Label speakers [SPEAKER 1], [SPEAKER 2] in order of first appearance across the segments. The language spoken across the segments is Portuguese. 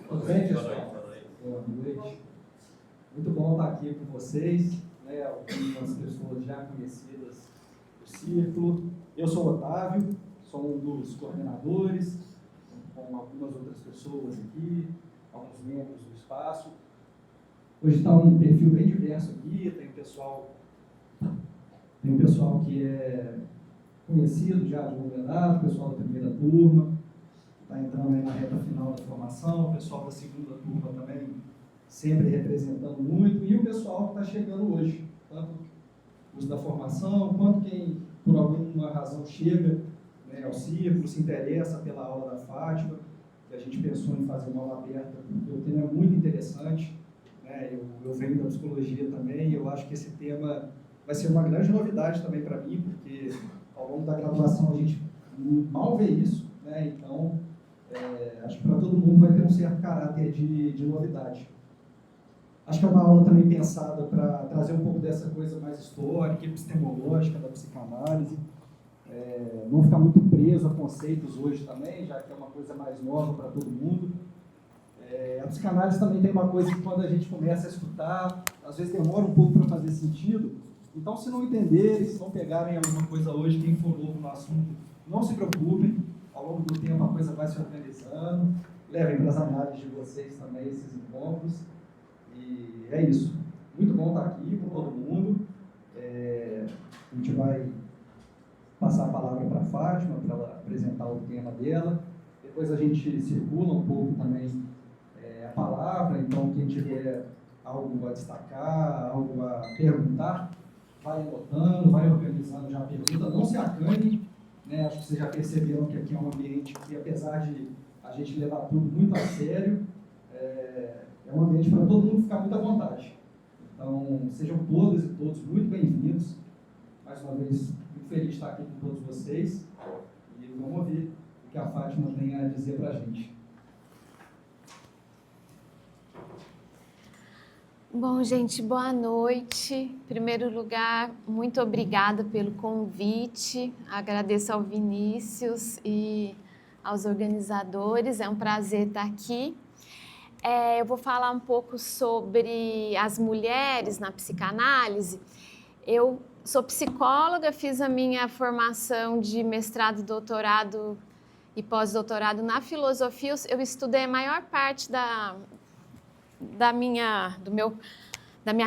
[SPEAKER 1] Tudo bem, pessoal? Boa noite. Muito bom estar aqui com vocês, né? Algumas pessoas já conhecidas do Círculo. Eu sou o Otávio, sou um dos coordenadores, com algumas outras pessoas aqui, alguns membros do espaço. Hoje está um perfil bem diverso aqui, tem um pessoal que é conhecido já de longa data, o pessoal da primeira turma, está entrando aí na reta final da formação, o pessoal da segunda turma também sempre representando muito, e o pessoal que está chegando hoje, tanto os da formação, quanto quem por alguma razão chega, né, ao Círculo, se interessa pela aula da Fátima, que a gente pensou em fazer uma aula aberta, porque o tema é muito interessante, né, eu venho da psicologia também, e eu acho que esse tema vai ser uma grande novidade também para mim, porque ao longo da graduação a gente mal vê isso, né, então acho que para todo mundo vai ter um certo caráter de novidade. Acho que é uma aula também pensada para trazer um pouco dessa coisa mais histórica, epistemológica da psicanálise, não ficar muito preso a conceitos hoje também, já que é uma coisa mais nova para todo mundo. A psicanálise também tem uma coisa que quando a gente começa a escutar, às vezes demora um pouco para fazer sentido. Então, se não entenderem, se não pegarem alguma coisa hoje, quem for novo no assunto, não se preocupem, ao longo do tempo a coisa vai se organizando, levem para as análises de vocês também esses encontros, e é isso. Muito bom estar aqui com todo mundo. A gente vai passar a palavra para a Fátima, para ela apresentar o tema dela, depois a gente circula um pouco também a palavra, então quem tiver algo a destacar, algo a perguntar, vai anotando, vai organizando já a pergunta, não se acanhe, né? Acho que vocês já perceberam que aqui é um ambiente que, apesar de a gente levar tudo muito a sério, é um ambiente para todo mundo ficar muito à vontade. Então, sejam todas e todos muito bem-vindos. Mais uma vez, muito feliz de estar aqui com todos vocês. E vamos ouvir o que a Fátima tem a dizer para a gente.
[SPEAKER 2] Bom, gente, boa noite. Em primeiro lugar, muito obrigada pelo convite. Agradeço ao Vinícius e aos organizadores. É um prazer estar aqui. Eu vou falar um pouco sobre as mulheres na psicanálise. Eu sou psicóloga, fiz a minha formação de mestrado, doutorado e pós-doutorado na filosofia. Eu estudei a maior parte da minha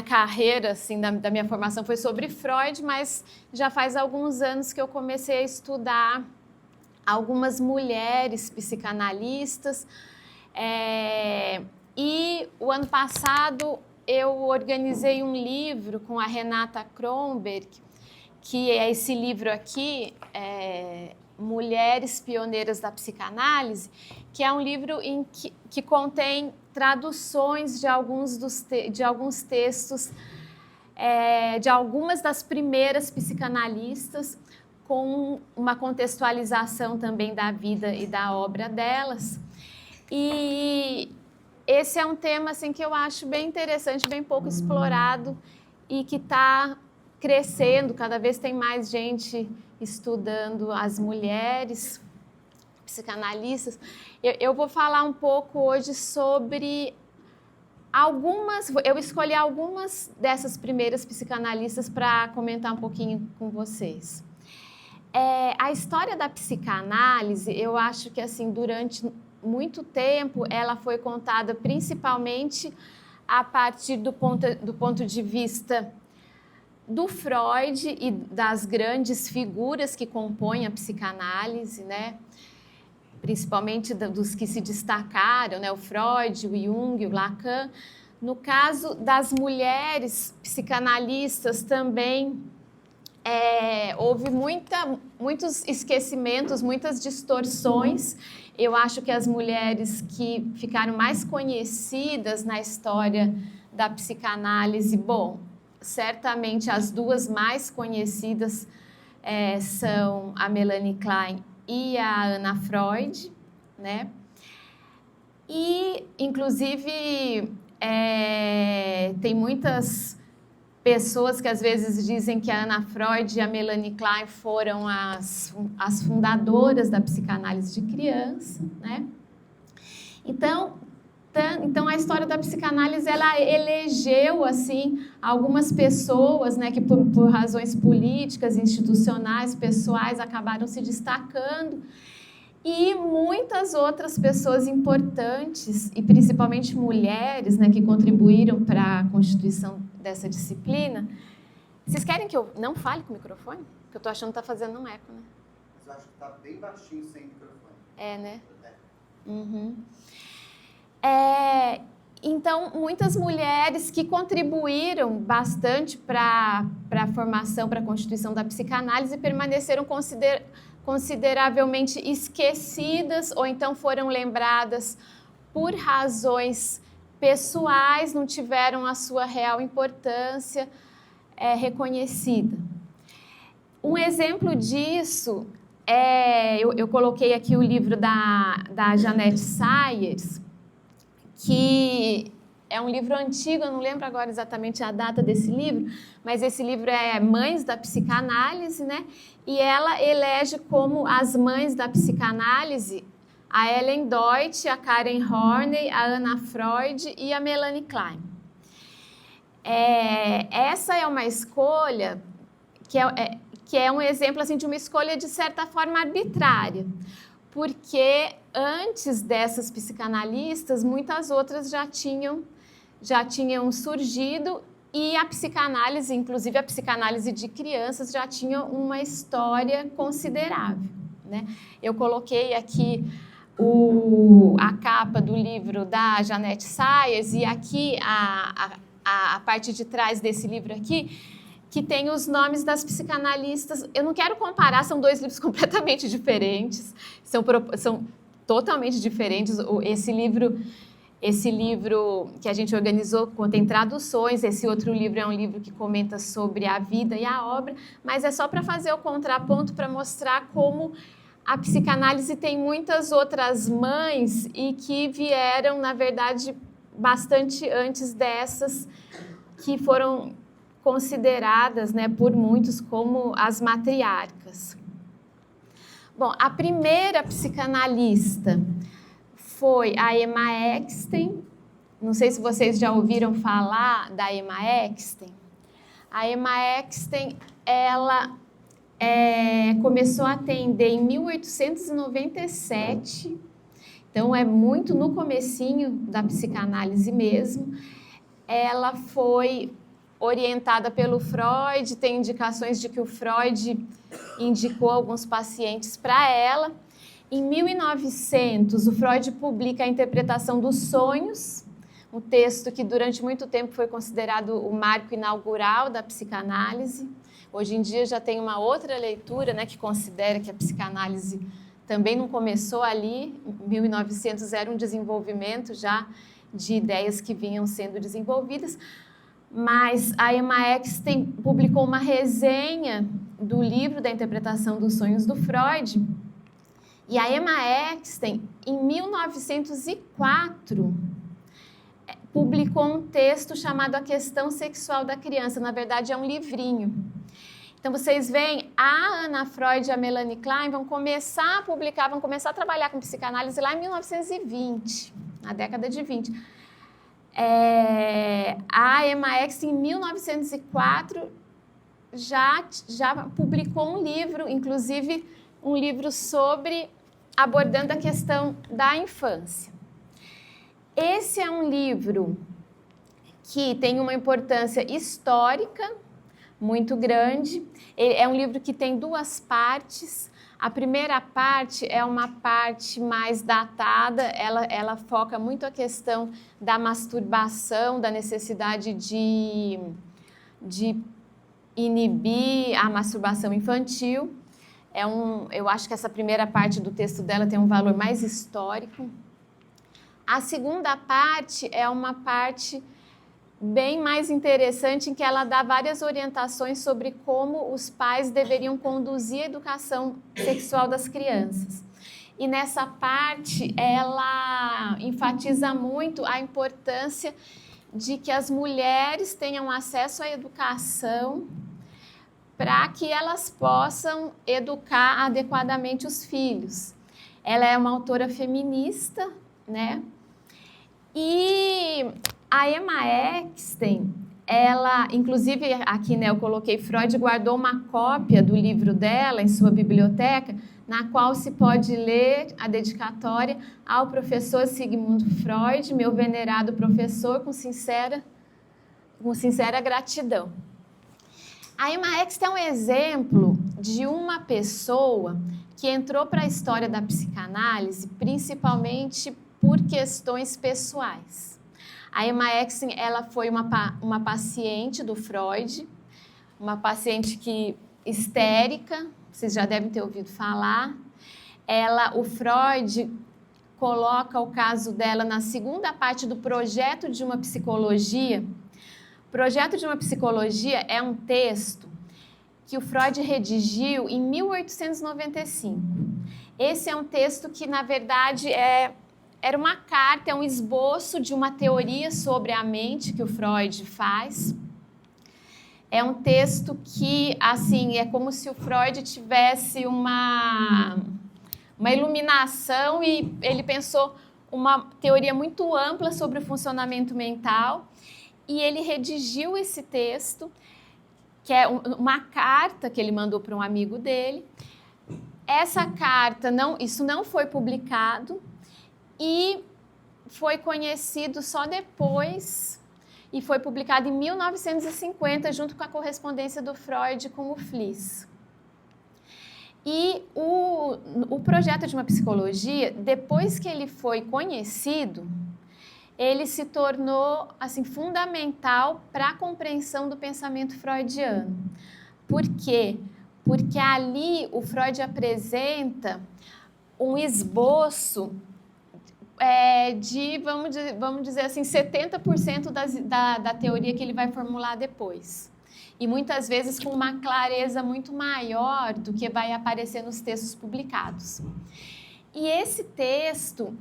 [SPEAKER 2] carreira, assim, da minha formação foi sobre Freud, mas já faz alguns anos que eu comecei a estudar algumas mulheres psicanalistas. E o ano passado eu organizei um livro com a Renata Kronberg, que é esse livro aqui, Mulheres Pioneiras da Psicanálise, que é um livro que contém traduções de alguns textos de algumas das primeiras psicanalistas, com uma contextualização também da vida e da obra delas. E esse é um tema assim, que eu acho bem interessante, bem pouco explorado e que está crescendo, cada vez tem mais gente estudando as mulheres psicanalistas. Eu vou falar um pouco hoje sobre eu escolhi algumas dessas primeiras psicanalistas para comentar um pouquinho com vocês. A história da psicanálise, eu acho que assim, durante muito tempo, ela foi contada principalmente a partir do ponto de vista do Freud e das grandes figuras que compõem a psicanálise, né? Principalmente dos que se destacaram, né? O Freud, o Jung, o Lacan. No caso das mulheres psicanalistas também, houve muitos esquecimentos, muitas distorções. Eu acho que as mulheres que ficaram mais conhecidas na história da psicanálise, bom, certamente as duas mais conhecidas são a Melanie Klein e a Anna Freud, né? E, inclusive, tem muitas pessoas que às vezes dizem que a Anna Freud e a Melanie Klein foram as fundadoras da psicanálise de criança, né? Então, trabalhando. Então, a história da psicanálise, ela elegeu, assim, algumas pessoas, né, que por razões políticas, institucionais, pessoais, acabaram se destacando. E muitas outras pessoas importantes, e principalmente mulheres, né, que contribuíram para a constituição dessa disciplina. Vocês querem que eu não fale com o microfone? Porque eu estou achando que está fazendo um eco, né?
[SPEAKER 3] Mas eu acho que está bem baixinho sem microfone.
[SPEAKER 2] É, né?
[SPEAKER 3] É.
[SPEAKER 2] Uhum. Então, muitas mulheres que contribuíram bastante para a formação, para a constituição da psicanálise, permaneceram consideravelmente esquecidas ou então foram lembradas por razões pessoais, não tiveram a sua real importância reconhecida. Um exemplo disso eu coloquei aqui o livro da Jeanette Sayers, que é um livro antigo, eu não lembro agora exatamente a data desse livro, mas esse livro é Mães da Psicanálise, né? E ela elege como as mães da psicanálise a Ellen Deutsch, a Karen Horney, a Anna Freud e a Melanie Klein. Essa é uma escolha que é um exemplo assim, de uma escolha de certa forma arbitrária, porque antes dessas psicanalistas, muitas outras já tinham surgido e a psicanálise, inclusive a psicanálise de crianças, já tinha uma história considerável, né? Eu coloquei aqui a capa do livro da Jeanette Sayers e aqui a parte de trás desse livro aqui, que tem os nomes das psicanalistas. Eu não quero comparar, são dois livros completamente diferentes, são totalmente diferentes. Esse livro que a gente organizou contém traduções, esse outro livro é um livro que comenta sobre a vida e a obra, mas é só para fazer o contraponto, para mostrar como a psicanálise tem muitas outras mães e que vieram, na verdade, bastante antes dessas, que foram consideradas, né, por muitos como as matriarcas. Bom, a primeira psicanalista foi a Emma Eckstein. Não sei se vocês já ouviram falar da Emma Eckstein. A Emma Eckstein, ela começou a atender em 1897, então é muito no comecinho da psicanálise mesmo. Ela foi orientada pelo Freud, tem indicações de que o Freud indicou alguns pacientes para ela. Em 1900, o Freud publica a Interpretação dos Sonhos, um texto que durante muito tempo foi considerado o marco inaugural da psicanálise. Hoje em dia já tem uma outra leitura, né, que considera que a psicanálise também não começou ali. Em 1900 era um desenvolvimento já de ideias que vinham sendo desenvolvidas. Mas a Emma Eckstein publicou uma resenha do livro da Interpretação dos Sonhos do Freud. E a Emma Eckstein, em 1904, publicou um texto chamado A Questão Sexual da Criança. Na verdade, é um livrinho. Então, vocês veem, a Anna Freud e a Melanie Klein vão começar a publicar, vão começar a trabalhar com psicanálise lá em 1920, na década de 20. A Emma Eckstein, em 1904, já publicou um livro, inclusive um livro abordando a questão da infância. Esse é um livro que tem uma importância histórica muito grande. É um livro que tem duas partes. A primeira parte é uma parte mais datada, ela foca muito a questão da masturbação, da necessidade de inibir a masturbação infantil. Eu acho que essa primeira parte do texto dela tem um valor mais histórico. A segunda parte é uma parte bem mais interessante, em que ela dá várias orientações sobre como os pais deveriam conduzir a educação sexual das crianças. E nessa parte, ela enfatiza muito a importância de que as mulheres tenham acesso à educação para que elas possam educar adequadamente os filhos. Ela é uma autora feminista, né? E A Emma Eckstein, ela, inclusive aqui, né, eu coloquei, Freud guardou uma cópia do livro dela em sua biblioteca, na qual se pode ler a dedicatória ao professor Sigmund Freud, meu venerado professor, com sincera gratidão. A Emma Eckstein é um exemplo de uma pessoa que entrou para a história da psicanálise principalmente por questões pessoais. A Emma Eckstein, ela foi uma paciente do Freud, uma paciente histérica, vocês já devem ter ouvido falar. O Freud coloca o caso dela na segunda parte do Projeto de uma Psicologia. O Projeto de uma Psicologia é um texto que o Freud redigiu em 1895. Esse é um texto que, na verdade, era uma carta, é um esboço de uma teoria sobre a mente que o Freud faz. É um texto que, assim, é como se o Freud tivesse uma iluminação e ele pensou uma teoria muito ampla sobre o funcionamento mental e ele redigiu esse texto, que é uma carta que ele mandou para um amigo dele. Essa carta, isso não foi publicado e foi conhecido só depois e foi publicado em 1950, junto com a correspondência do Freud com o Fliess. E o Projeto de uma Psicologia, depois que ele foi conhecido, ele se tornou assim, fundamental para a compreensão do pensamento freudiano. Por quê? Porque ali o Freud apresenta um esboço de, vamos dizer assim, 70% da teoria que ele vai formular depois. E muitas vezes com uma clareza muito maior do que vai aparecer nos textos publicados. E esse texto,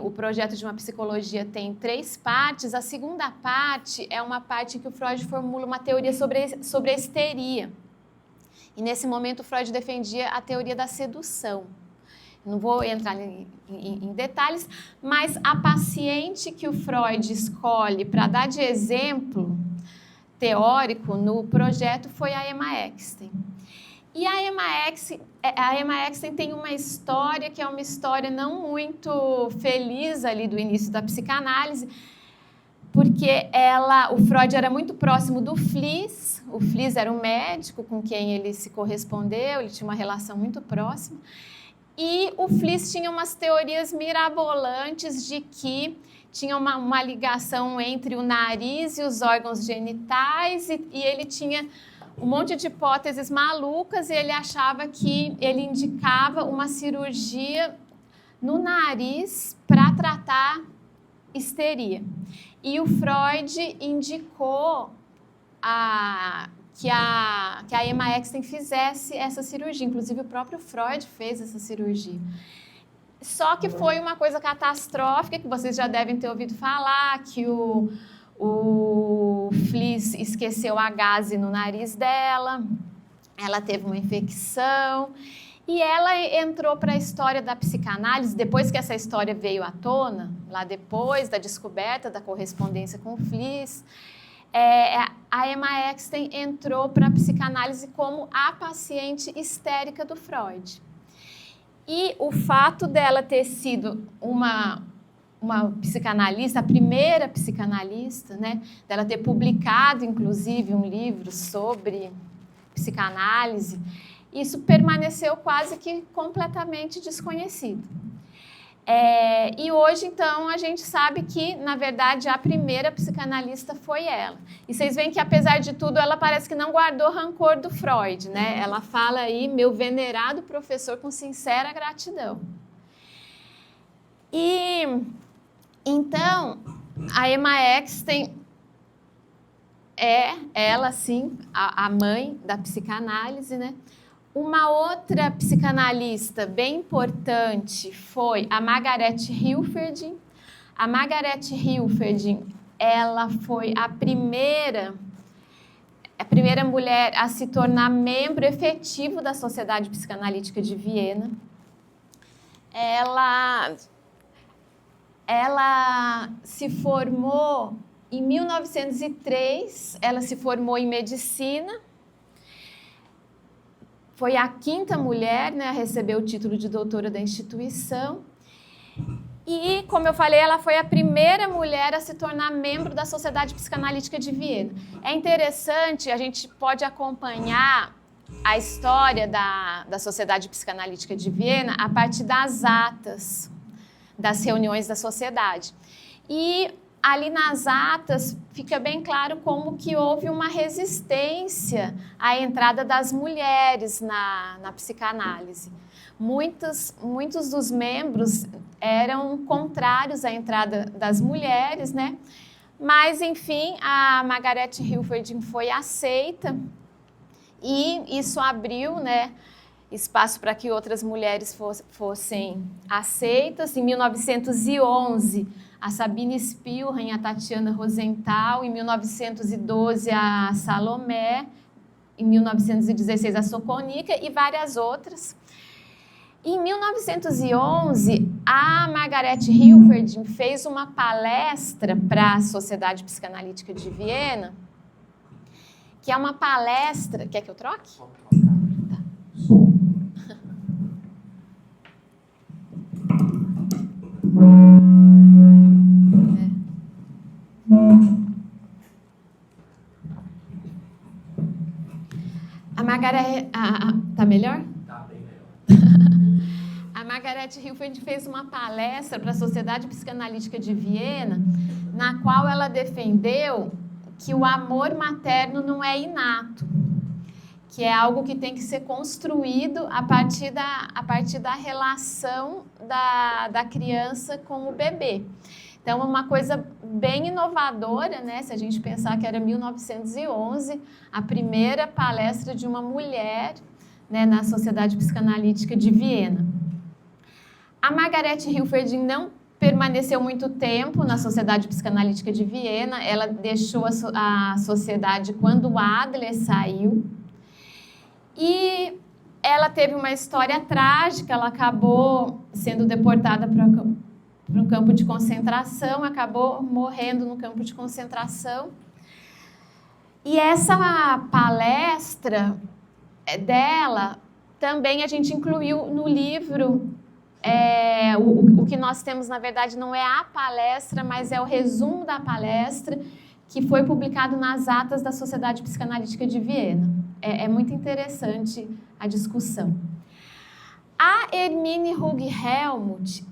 [SPEAKER 2] o Projeto de uma Psicologia tem 3 partes. A segunda parte é uma parte em que o Freud formula uma teoria sobre a histeria. E nesse momento o Freud defendia a teoria da sedução. Não vou entrar em detalhes, mas a paciente que o Freud escolhe para dar de exemplo teórico no projeto foi a Emma Eckstein. E a Emma Eckstein tem uma história que é uma história não muito feliz ali do início da psicanálise, porque o Freud era muito próximo do Fliess. O Fliess era um médico com quem ele se correspondeu, ele tinha uma relação muito próxima. E o Fliess tinha umas teorias mirabolantes de que tinha uma ligação entre o nariz e os órgãos genitais e ele tinha um monte de hipóteses malucas e ele achava que ele indicava uma cirurgia no nariz para tratar histeria. E o Freud indicou que a Emma Eckstein fizesse essa cirurgia. Inclusive, o próprio Freud fez essa cirurgia. Só que foi uma coisa catastrófica, que vocês já devem ter ouvido falar, que o Fliess esqueceu a gaze no nariz dela, ela teve uma infecção, e ela entrou para a história da psicanálise, depois que essa história veio à tona, lá depois da descoberta da correspondência com o Fliess, a Emma Eckstein entrou para a psicanálise como a paciente histérica do Freud. E o fato dela ter sido uma psicanalista, a primeira psicanalista, né, dela ter publicado, inclusive, um livro sobre psicanálise, isso permaneceu quase que completamente desconhecido. E hoje, então, a gente sabe que, na verdade, a primeira psicanalista foi ela. E vocês veem que, apesar de tudo, ela parece que não guardou rancor do Freud, né? Ela fala aí, meu venerado professor, com sincera gratidão. E, então, a Emma Eckstein ela, sim, a mãe da psicanálise, né? Uma outra psicanalista bem importante foi a Margaret Hilferding. A Margaret Hilferding, ela foi a primeira mulher a se tornar membro efetivo da Sociedade Psicanalítica de Viena. Ela se formou em 1903, ela se formou em medicina. Foi a 5ª mulher, né, a receber o título de doutora da instituição. E, como eu falei, ela foi a primeira mulher a se tornar membro da Sociedade Psicanalítica de Viena. É interessante, a gente pode acompanhar a história da Sociedade Psicanalítica de Viena a partir das atas das reuniões da sociedade. E ali nas atas fica bem claro como que houve uma resistência à entrada das mulheres na psicanálise. Muitos dos membros eram contrários à entrada das mulheres, né? Mas, enfim, a Margaret Hilferding foi aceita e isso abriu, né, espaço para que outras mulheres fossem aceitas. Em 1911, a Sabine Spielhain, a Tatiana Rosenthal, em 1912, a Salomé, em 1916, a Sokonica e várias outras. Em 1911, a Margaret Hilferding fez uma palestra para a Sociedade Psicanalítica de Viena, que é uma palestra... Quer que eu troque? Tá.
[SPEAKER 4] Som.
[SPEAKER 2] A Margaret... Tá melhor?
[SPEAKER 4] Tá bem melhor.
[SPEAKER 2] A Margaret Hilferding fez uma palestra para a Sociedade Psicanalítica de Viena, na qual ela defendeu que o amor materno não é inato, que é algo que tem que ser construído a partir da relação da criança com o bebê. Então, é uma coisa bem inovadora, né? Se a gente pensar que era 1911, a primeira palestra de uma mulher, né, na Sociedade Psicanalítica de Viena. A Margaret Hilferding não permaneceu muito tempo na Sociedade Psicanalítica de Viena, ela deixou a sociedade quando o Adler saiu. E ela teve uma história trágica, ela acabou sendo deportada para um campo de concentração, acabou morrendo no campo de concentração. E essa palestra dela também a gente incluiu no livro. O que nós temos, na verdade, não é a palestra, mas é o resumo da palestra, que foi publicado nas atas da Sociedade Psicanalítica de Viena. É muito interessante a discussão. A Hermine Hug-Helmuth,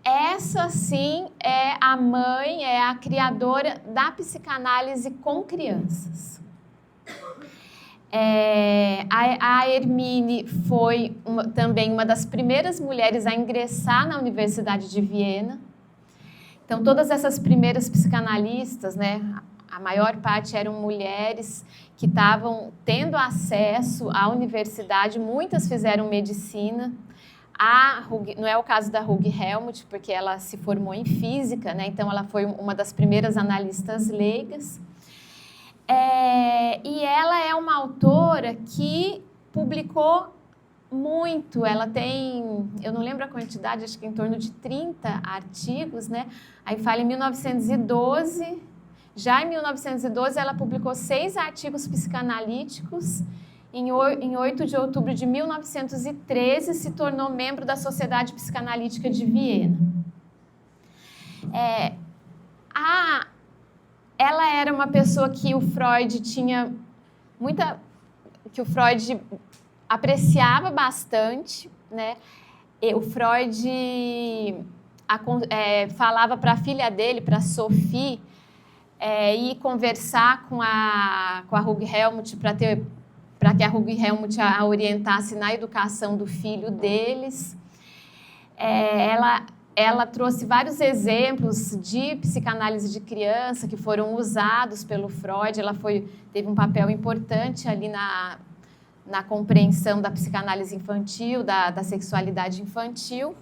[SPEAKER 2] essa sim é a mãe, é a criadora da psicanálise com crianças. A Hermine foi também uma das primeiras mulheres a ingressar na Universidade de Viena. Então, todas essas primeiras psicanalistas, né, a maior parte eram mulheres que estavam tendo acesso à universidade, muitas fizeram medicina. Não é o caso da Hug-Helmuth, porque ela se formou em física, né, então ela foi uma das primeiras analistas leigas. E ela é uma autora que publicou muito, ela tem, eu não lembro a quantidade, acho que em torno de 30 artigos, né? Aí fala em 1912, já em 1912 ela publicou 6 artigos psicanalíticos, em 8 de outubro de 1913 se tornou membro da Sociedade Psicanalítica de Viena. Ela era uma pessoa que o Freud apreciava bastante, né? E o Freud falava para a filha dele, para Sophie, ir conversar com a Hug-Helmuth para que a Hug-Helmuth a orientasse na educação do filho deles. Ela trouxe vários exemplos de psicanálise de criança que foram usados pelo Freud. Ela teve um papel importante ali na compreensão da psicanálise infantil, da sexualidade infantil.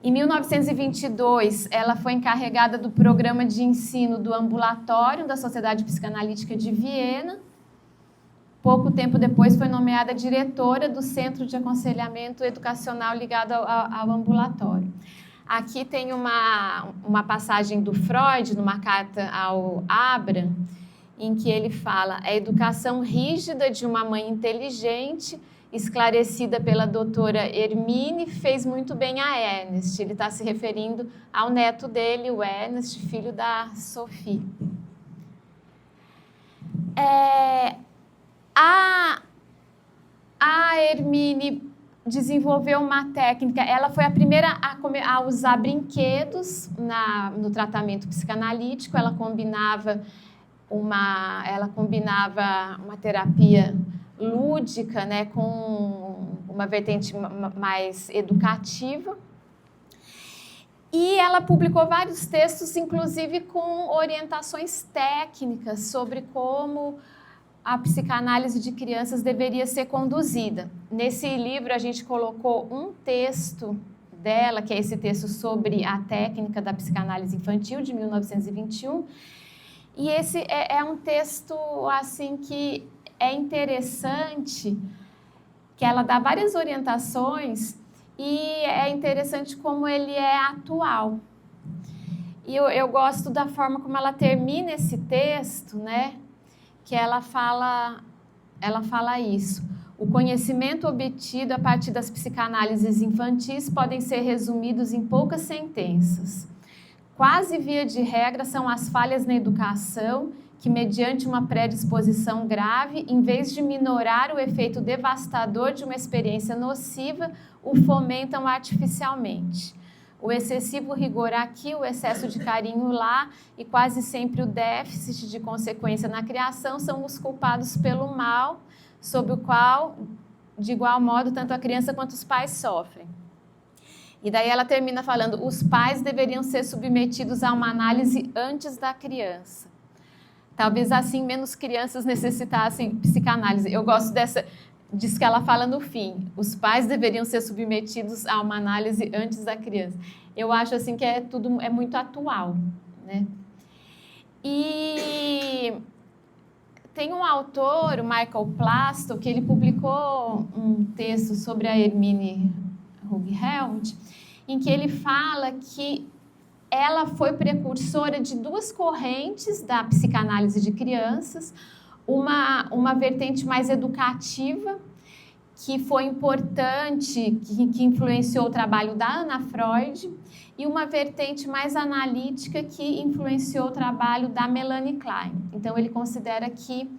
[SPEAKER 2] Em 1922, ela foi encarregada do programa de ensino do ambulatório da Sociedade Psicanalítica de Viena. Pouco tempo depois, foi nomeada diretora do Centro de Aconselhamento Educacional ligado ao ambulatório. Aqui tem uma passagem do Freud, numa carta ao Abraham, em que ele fala: a educação rígida de uma mãe inteligente, esclarecida pela doutora Hermine, fez muito bem a Ernest. Ele está se referindo ao neto dele, o Ernest, filho da Sophie. A Hermine desenvolveu uma técnica, ela foi a primeira a usar brinquedos no tratamento psicanalítico. Ela combinava uma terapia lúdica, né, com uma vertente mais educativa. E ela publicou vários textos, inclusive com orientações técnicas sobre como a psicanálise de crianças deveria ser conduzida. Nesse livro, a gente colocou um texto dela, que é esse texto sobre a técnica da psicanálise infantil, de 1921. E esse é um texto assim que é interessante, que ela dá várias orientações e é interessante como ele é atual. E eu gosto da forma como ela termina esse texto, né? Que ela fala isso. O conhecimento obtido a partir das psicanálises infantis podem ser resumidos em poucas sentenças. Quase via de regra são as falhas na educação que, mediante uma predisposição grave, em vez de minorar o efeito devastador de uma experiência nociva, o fomentam artificialmente. O excessivo rigor aqui, o excesso de carinho lá e quase sempre o déficit de consequência na criação são os culpados pelo mal, sob o qual, de igual modo, tanto a criança quanto os pais sofrem. E daí ela termina falando: os pais deveriam ser submetidos a uma análise antes da criança. Talvez assim menos crianças necessitassem psicanálise. Eu gosto disso que ela fala no fim. Os pais deveriam ser submetidos a uma análise antes da criança. Eu acho assim que é muito atual, né? E tem um autor, o Michael Plasto, que ele publicou um texto sobre a Hermine Hug-Helmut, em que ele fala que ela foi precursora de duas correntes da psicanálise de crianças, uma vertente mais educativa, que foi importante, que influenciou o trabalho da Anna Freud, e uma vertente mais analítica, que influenciou o trabalho da Melanie Klein. Então, ele considera que,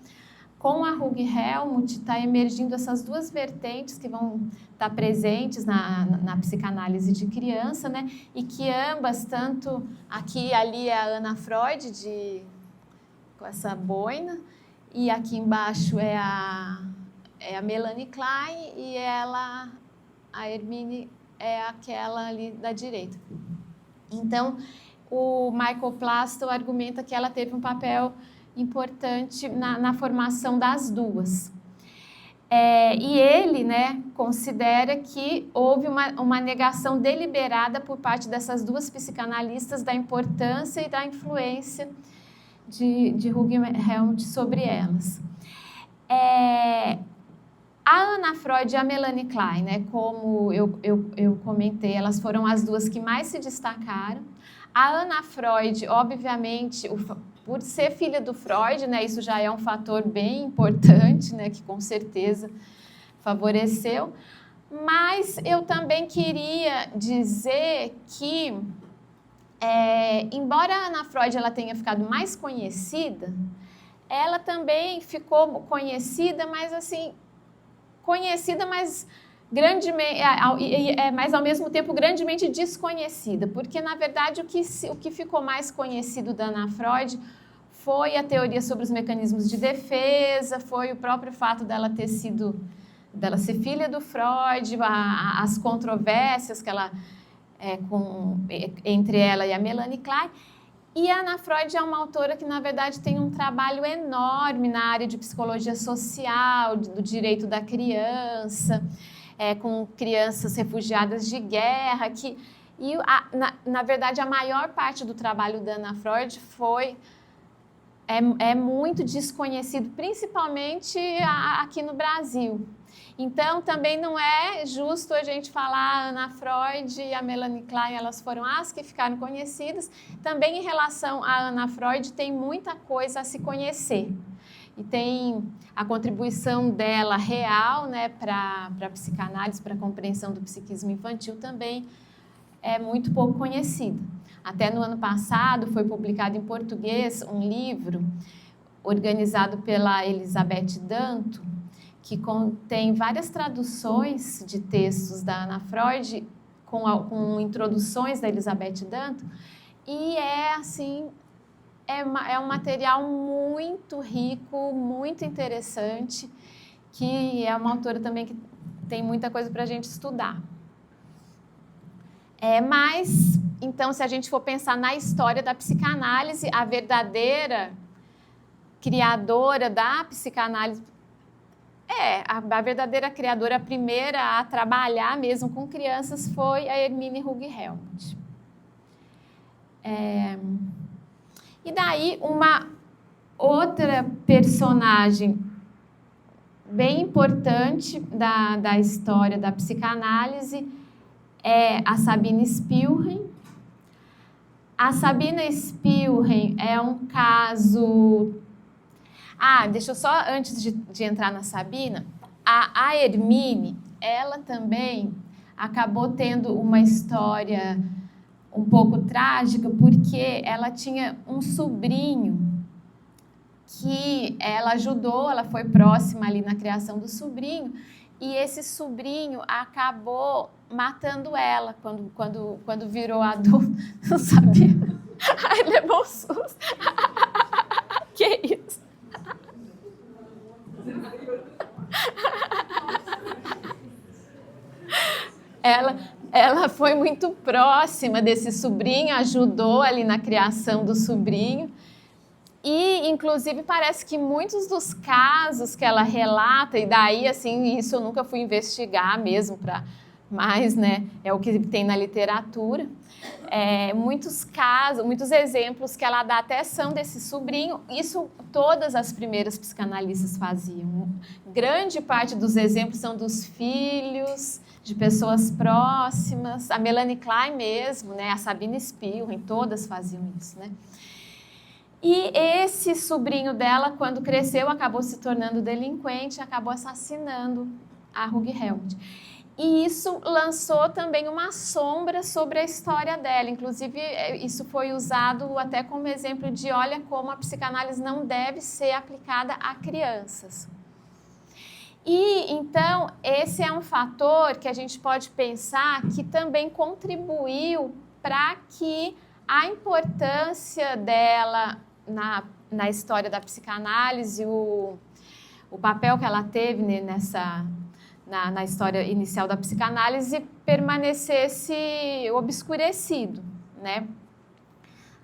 [SPEAKER 2] com a Hug-Helmut, está emergindo essas duas vertentes que vão estar presentes na psicanálise de criança, né? E que ambas, tanto aqui e ali é a Anna Freud, com essa boina, e aqui embaixo é a Melanie Klein, e a Hermine, é aquela ali da direita. Então, o Michael Plasto argumenta que ela teve um papel importante na formação das duas. E ele, né, considera que houve uma negação deliberada por parte dessas duas psicanalistas da importância e da influência de Hug-Helmut sobre elas. A Anna Freud e a Melanie Klein, né, como eu comentei, elas foram as duas que mais se destacaram. A Anna Freud, obviamente, por ser filha do Freud, né, isso já é um fator bem importante, né, que com certeza favoreceu. Mas eu também queria dizer que, embora a Anna Freud ela tenha ficado mais conhecida, ela também ficou conhecida, mas assim, mas ao mesmo tempo grandemente desconhecida, porque na verdade o que ficou mais conhecido da Anna Freud foi a teoria sobre os mecanismos de defesa, foi o próprio fato dela ser filha do Freud, as controvérsias que ela entre ela e a Melanie Klein. E a Anna Freud é uma autora que, na verdade, tem um trabalho enorme na área de psicologia social, do direito da criança, com crianças refugiadas de guerra. Na verdade, a maior parte do trabalho da Anna Freud é muito desconhecido, principalmente aqui no Brasil. Então, também não é justo a gente falar a Ana Freud e a Melanie Klein, elas foram as que ficaram conhecidas. Também em relação à Ana Freud, tem muita coisa a se conhecer. E tem a contribuição dela real, né, para a psicanálise, para a compreensão do psiquismo infantil também é muito pouco conhecida. Até no ano passado foi publicado em português um livro organizado pela Elizabeth Danto, que contém várias traduções de textos da Ana Freud com introduções da Elizabeth Danto, e é um material muito rico, muito interessante, que é uma autora também que tem muita coisa para a gente estudar. Mas, então, se a gente for pensar na história da psicanálise, a verdadeira criadora da psicanálise, a verdadeira criadora, a primeira a trabalhar mesmo com crianças foi a Hermine Hug-Helmut. E daí, uma outra personagem bem importante da história da psicanálise é a Sabine Spielrein. A Sabine Spielrein é um caso... deixa eu só, antes de entrar na Sabina, a Hermine, ela também acabou tendo uma história um pouco trágica, porque ela tinha um sobrinho que ela ajudou, ela foi próxima ali na criação do sobrinho, e esse sobrinho acabou matando ela quando virou adulto. Não sabia. Ai, levou um susto. Que isso? Ela foi muito próxima desse sobrinho, ajudou ali na criação do sobrinho. E, inclusive, parece que muitos dos casos que ela relata, e daí, assim, isso eu nunca fui investigar mesmo, mas, né, é o que tem na literatura. Muitos casos, muitos exemplos que ela dá até são desse sobrinho. Isso todas as primeiras psicanalistas faziam. Grande parte dos exemplos são dos filhos, de pessoas próximas. A Melanie Klein mesmo, né, a Sabine Spielrein, todas faziam isso, né? E esse sobrinho dela, quando cresceu, acabou se tornando delinquente, acabou assassinando a Hug-Helmut. E isso lançou também uma sombra sobre a história dela. Inclusive, isso foi usado até como exemplo de, olha, como a psicanálise não deve ser aplicada a crianças. E, então, esse é um fator que a gente pode pensar que também contribuiu para que a importância dela na história da psicanálise, o papel que ela teve na história inicial da psicanálise permanecesse obscurecido, né?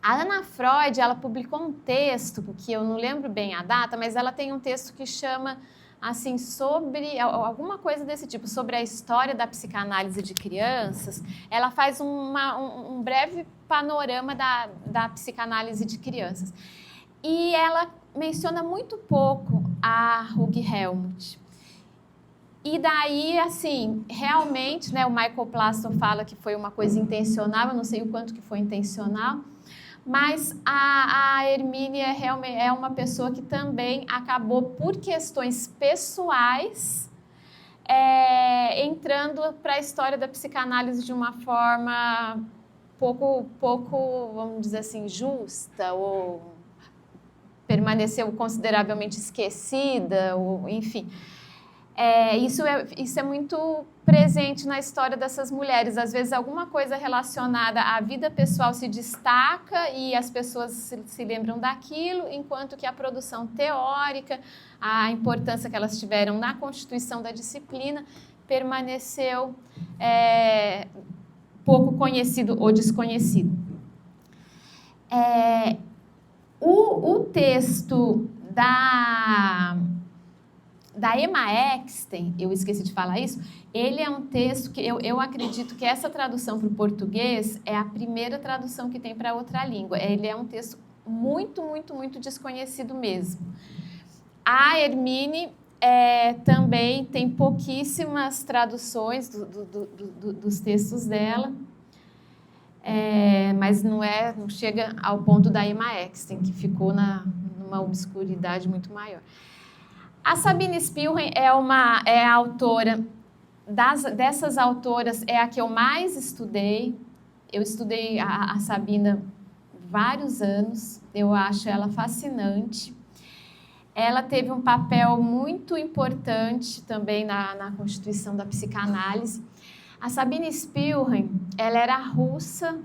[SPEAKER 2] A Ana Freud, ela publicou um texto, que eu não lembro bem a data, mas ela tem um texto que chama, assim, sobre alguma coisa desse tipo, sobre a história da psicanálise de crianças. Ela faz um breve panorama da psicanálise de crianças. E ela menciona muito pouco a Hug-Helmut. E daí, assim, realmente, né, o Michael Plaston fala que foi uma coisa intencional, eu não sei o quanto que foi intencional, mas a Hermine realmente é uma pessoa que também acabou, por questões pessoais, entrando para a história da psicanálise de uma forma pouco, vamos dizer assim, justa, ou permaneceu consideravelmente esquecida, ou, enfim. Isso é muito presente na história dessas mulheres. Às vezes, alguma coisa relacionada à vida pessoal se destaca e as pessoas se lembram daquilo, enquanto que a produção teórica, a importância que elas tiveram na constituição da disciplina, permaneceu pouco conhecido ou desconhecido. O texto da Emma Eckstein, eu esqueci de falar isso, ele é um texto que eu acredito que essa tradução para o português é a primeira tradução que tem para outra língua. Ele é um texto muito, muito, muito desconhecido mesmo. A Hermine, também tem pouquíssimas traduções dos textos dela, mas não chega ao ponto da Emma Exten, que ficou numa obscuridade muito maior. A Sabine Spielrein é a autora, dessas autoras, é a que eu mais estudei. Eu estudei a Sabina vários anos, eu acho ela fascinante. Ela teve um papel muito importante também na constituição da psicanálise. A Sabine Spielrein, ela era russa,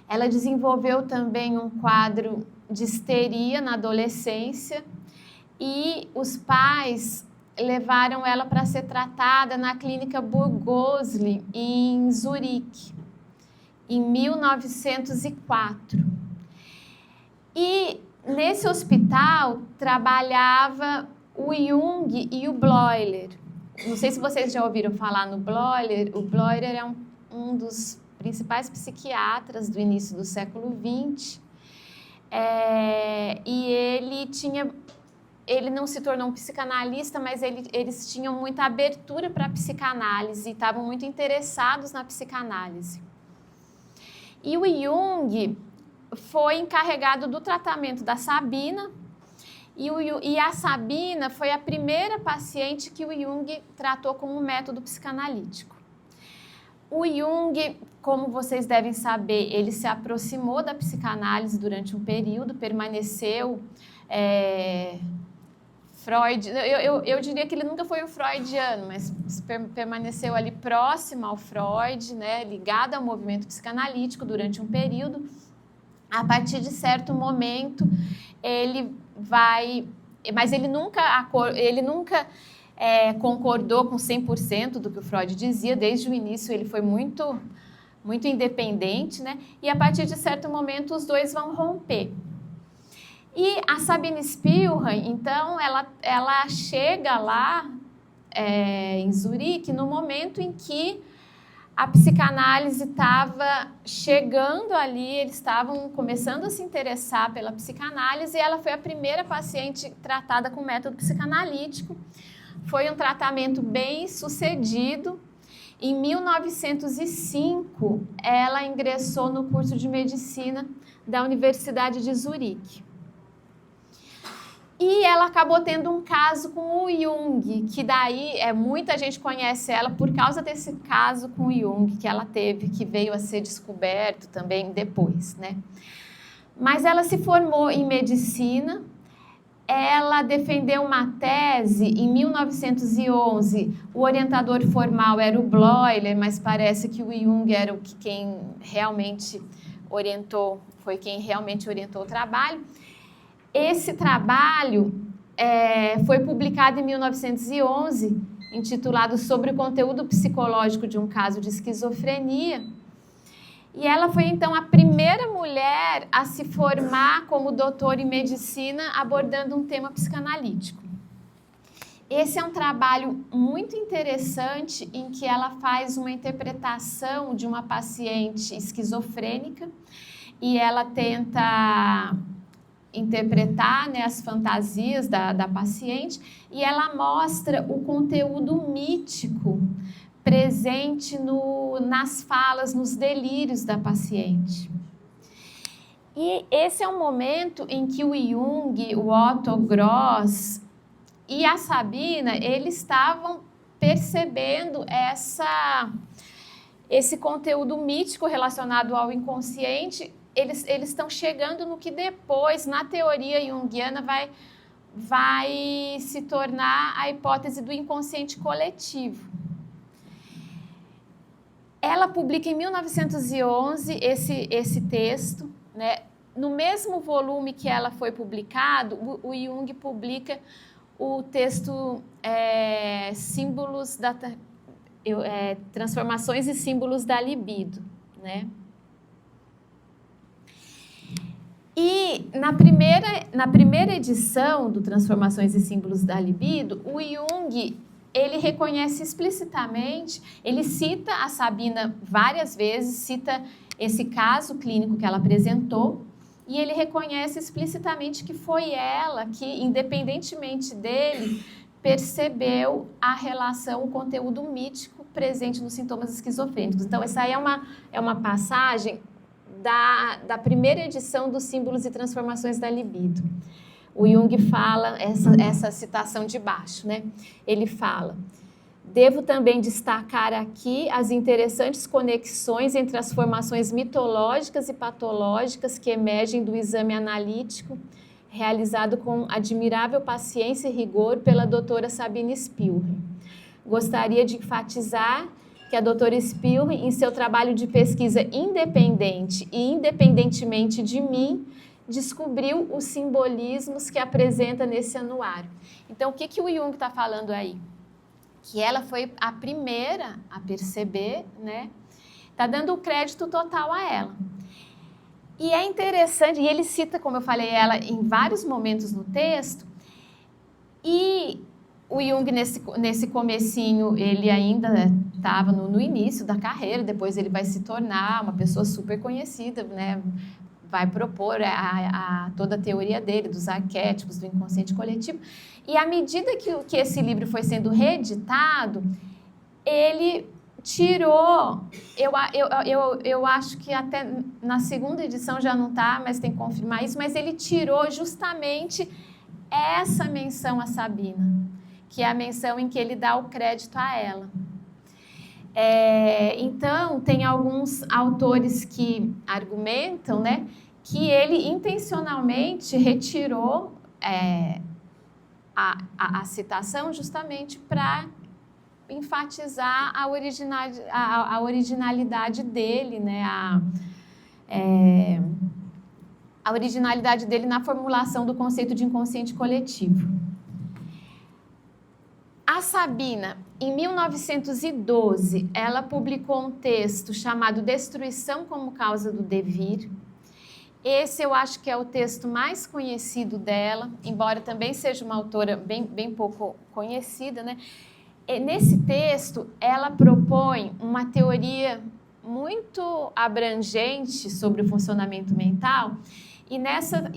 [SPEAKER 2] ela desenvolveu também um quadro de histeria na adolescência e os pais levaram ela para ser tratada na clínica Burgosli, em Zurique, em 1904. E nesse hospital trabalhava o Jung e o Bleuler. Não sei se vocês já ouviram falar no Bleuler. O Bleuler é um dos principais psiquiatras do início do século XX. E ele não se tornou um psicanalista, mas eles tinham muita abertura para a psicanálise e estavam muito interessados na psicanálise. E o Jung foi encarregado do tratamento da Sabina, e a Sabina foi a primeira paciente que o Jung tratou com um método psicanalítico. O Jung, como vocês devem saber, ele se aproximou da psicanálise durante um período, permaneceu... Freud, eu diria que ele nunca foi um freudiano, mas permaneceu ali próximo ao Freud, né, ligado ao movimento psicanalítico durante um período. A partir de certo momento, mas ele nunca concordou com 100% do que o Freud dizia. Desde o início ele foi muito, muito independente, né? E a partir de certo momento os dois vão romper. E a Sabine Spielrein, então, ela chega lá em Zurique no momento em que a psicanálise estava chegando ali, eles estavam começando a se interessar pela psicanálise, e ela foi a primeira paciente tratada com método psicanalítico. Foi um tratamento bem sucedido. Em 1905, ela ingressou no curso de medicina da Universidade de Zurique. E ela acabou tendo um caso com o Jung, que daí muita gente conhece ela por causa desse caso com o Jung que ela teve, que veio a ser descoberto também depois, né? Mas ela se formou em medicina, ela defendeu uma tese em 1911, o orientador formal era o Bleuler, mas parece que o Jung era quem realmente orientou, foi quem realmente orientou o trabalho. Esse trabalho foi publicado em 1911, intitulado Sobre o Conteúdo Psicológico de um Caso de Esquizofrenia. E ela foi, então, a primeira mulher a se formar como doutora em medicina abordando um tema psicanalítico. Esse é um trabalho muito interessante em que ela faz uma interpretação de uma paciente esquizofrênica e ela tenta interpretar, né, as fantasias da paciente, e ela mostra o conteúdo mítico presente nas falas, nos delírios da paciente. E esse é um momento em que o Jung, o Otto Gross e a Sabina, eles estavam percebendo esse conteúdo mítico relacionado ao inconsciente. Eles estão chegando no que depois, na teoria junguiana, vai se tornar a hipótese do inconsciente coletivo. Ela publica em 1911 esse texto, né? No mesmo volume que ela foi publicado, o Jung publica o texto Transformações e Símbolos da Libido, né? E na primeira edição do Transformações e Símbolos da Libido, o Jung, ele reconhece explicitamente, ele cita a Sabina várias vezes, cita esse caso clínico que ela apresentou, e ele reconhece explicitamente que foi ela que, independentemente dele, percebeu a relação, o conteúdo mítico presente nos sintomas esquizofrênicos. Então, essa aí é uma passagem da primeira edição dos Símbolos e Transformações da Libido. O Jung fala essa citação de baixo, né? Ele fala: devo também destacar aqui as interessantes conexões entre as formações mitológicas e patológicas que emergem do exame analítico realizado com admirável paciência e rigor pela doutora Sabine Spielring. Gostaria de enfatizar que a doutora Spielring, em seu trabalho de pesquisa independente e independentemente de mim, descobriu os simbolismos que apresenta nesse anuário. Então, o que o Jung está falando aí? Que ela foi a primeira a perceber, né? Está dando o crédito total a ela. E é interessante, e ele cita, como eu falei, ela em vários momentos no texto, e o Jung, nesse comecinho, ele ainda estava no início da carreira, depois ele vai se tornar uma pessoa super conhecida, né? Vai propor toda a teoria dele, dos arquétipos, do inconsciente coletivo. E à medida que esse livro foi sendo reeditado, ele tirou, eu acho que até na segunda edição já não está, mas tem que confirmar isso, mas ele tirou justamente essa menção a Sabina, que é a menção em que ele dá o crédito a ela. Então, tem alguns autores que argumentam, né, que ele intencionalmente retirou a citação justamente para enfatizar a originalidade dele, né, a originalidade dele na formulação do conceito de inconsciente coletivo. A Sabina, em 1912, ela publicou um texto chamado Destruição como Causa do Devir. Esse eu acho que é o texto mais conhecido dela, embora também seja uma autora bem pouco conhecida, né? Nesse texto, ela propõe uma teoria muito abrangente sobre o funcionamento mental, e nessa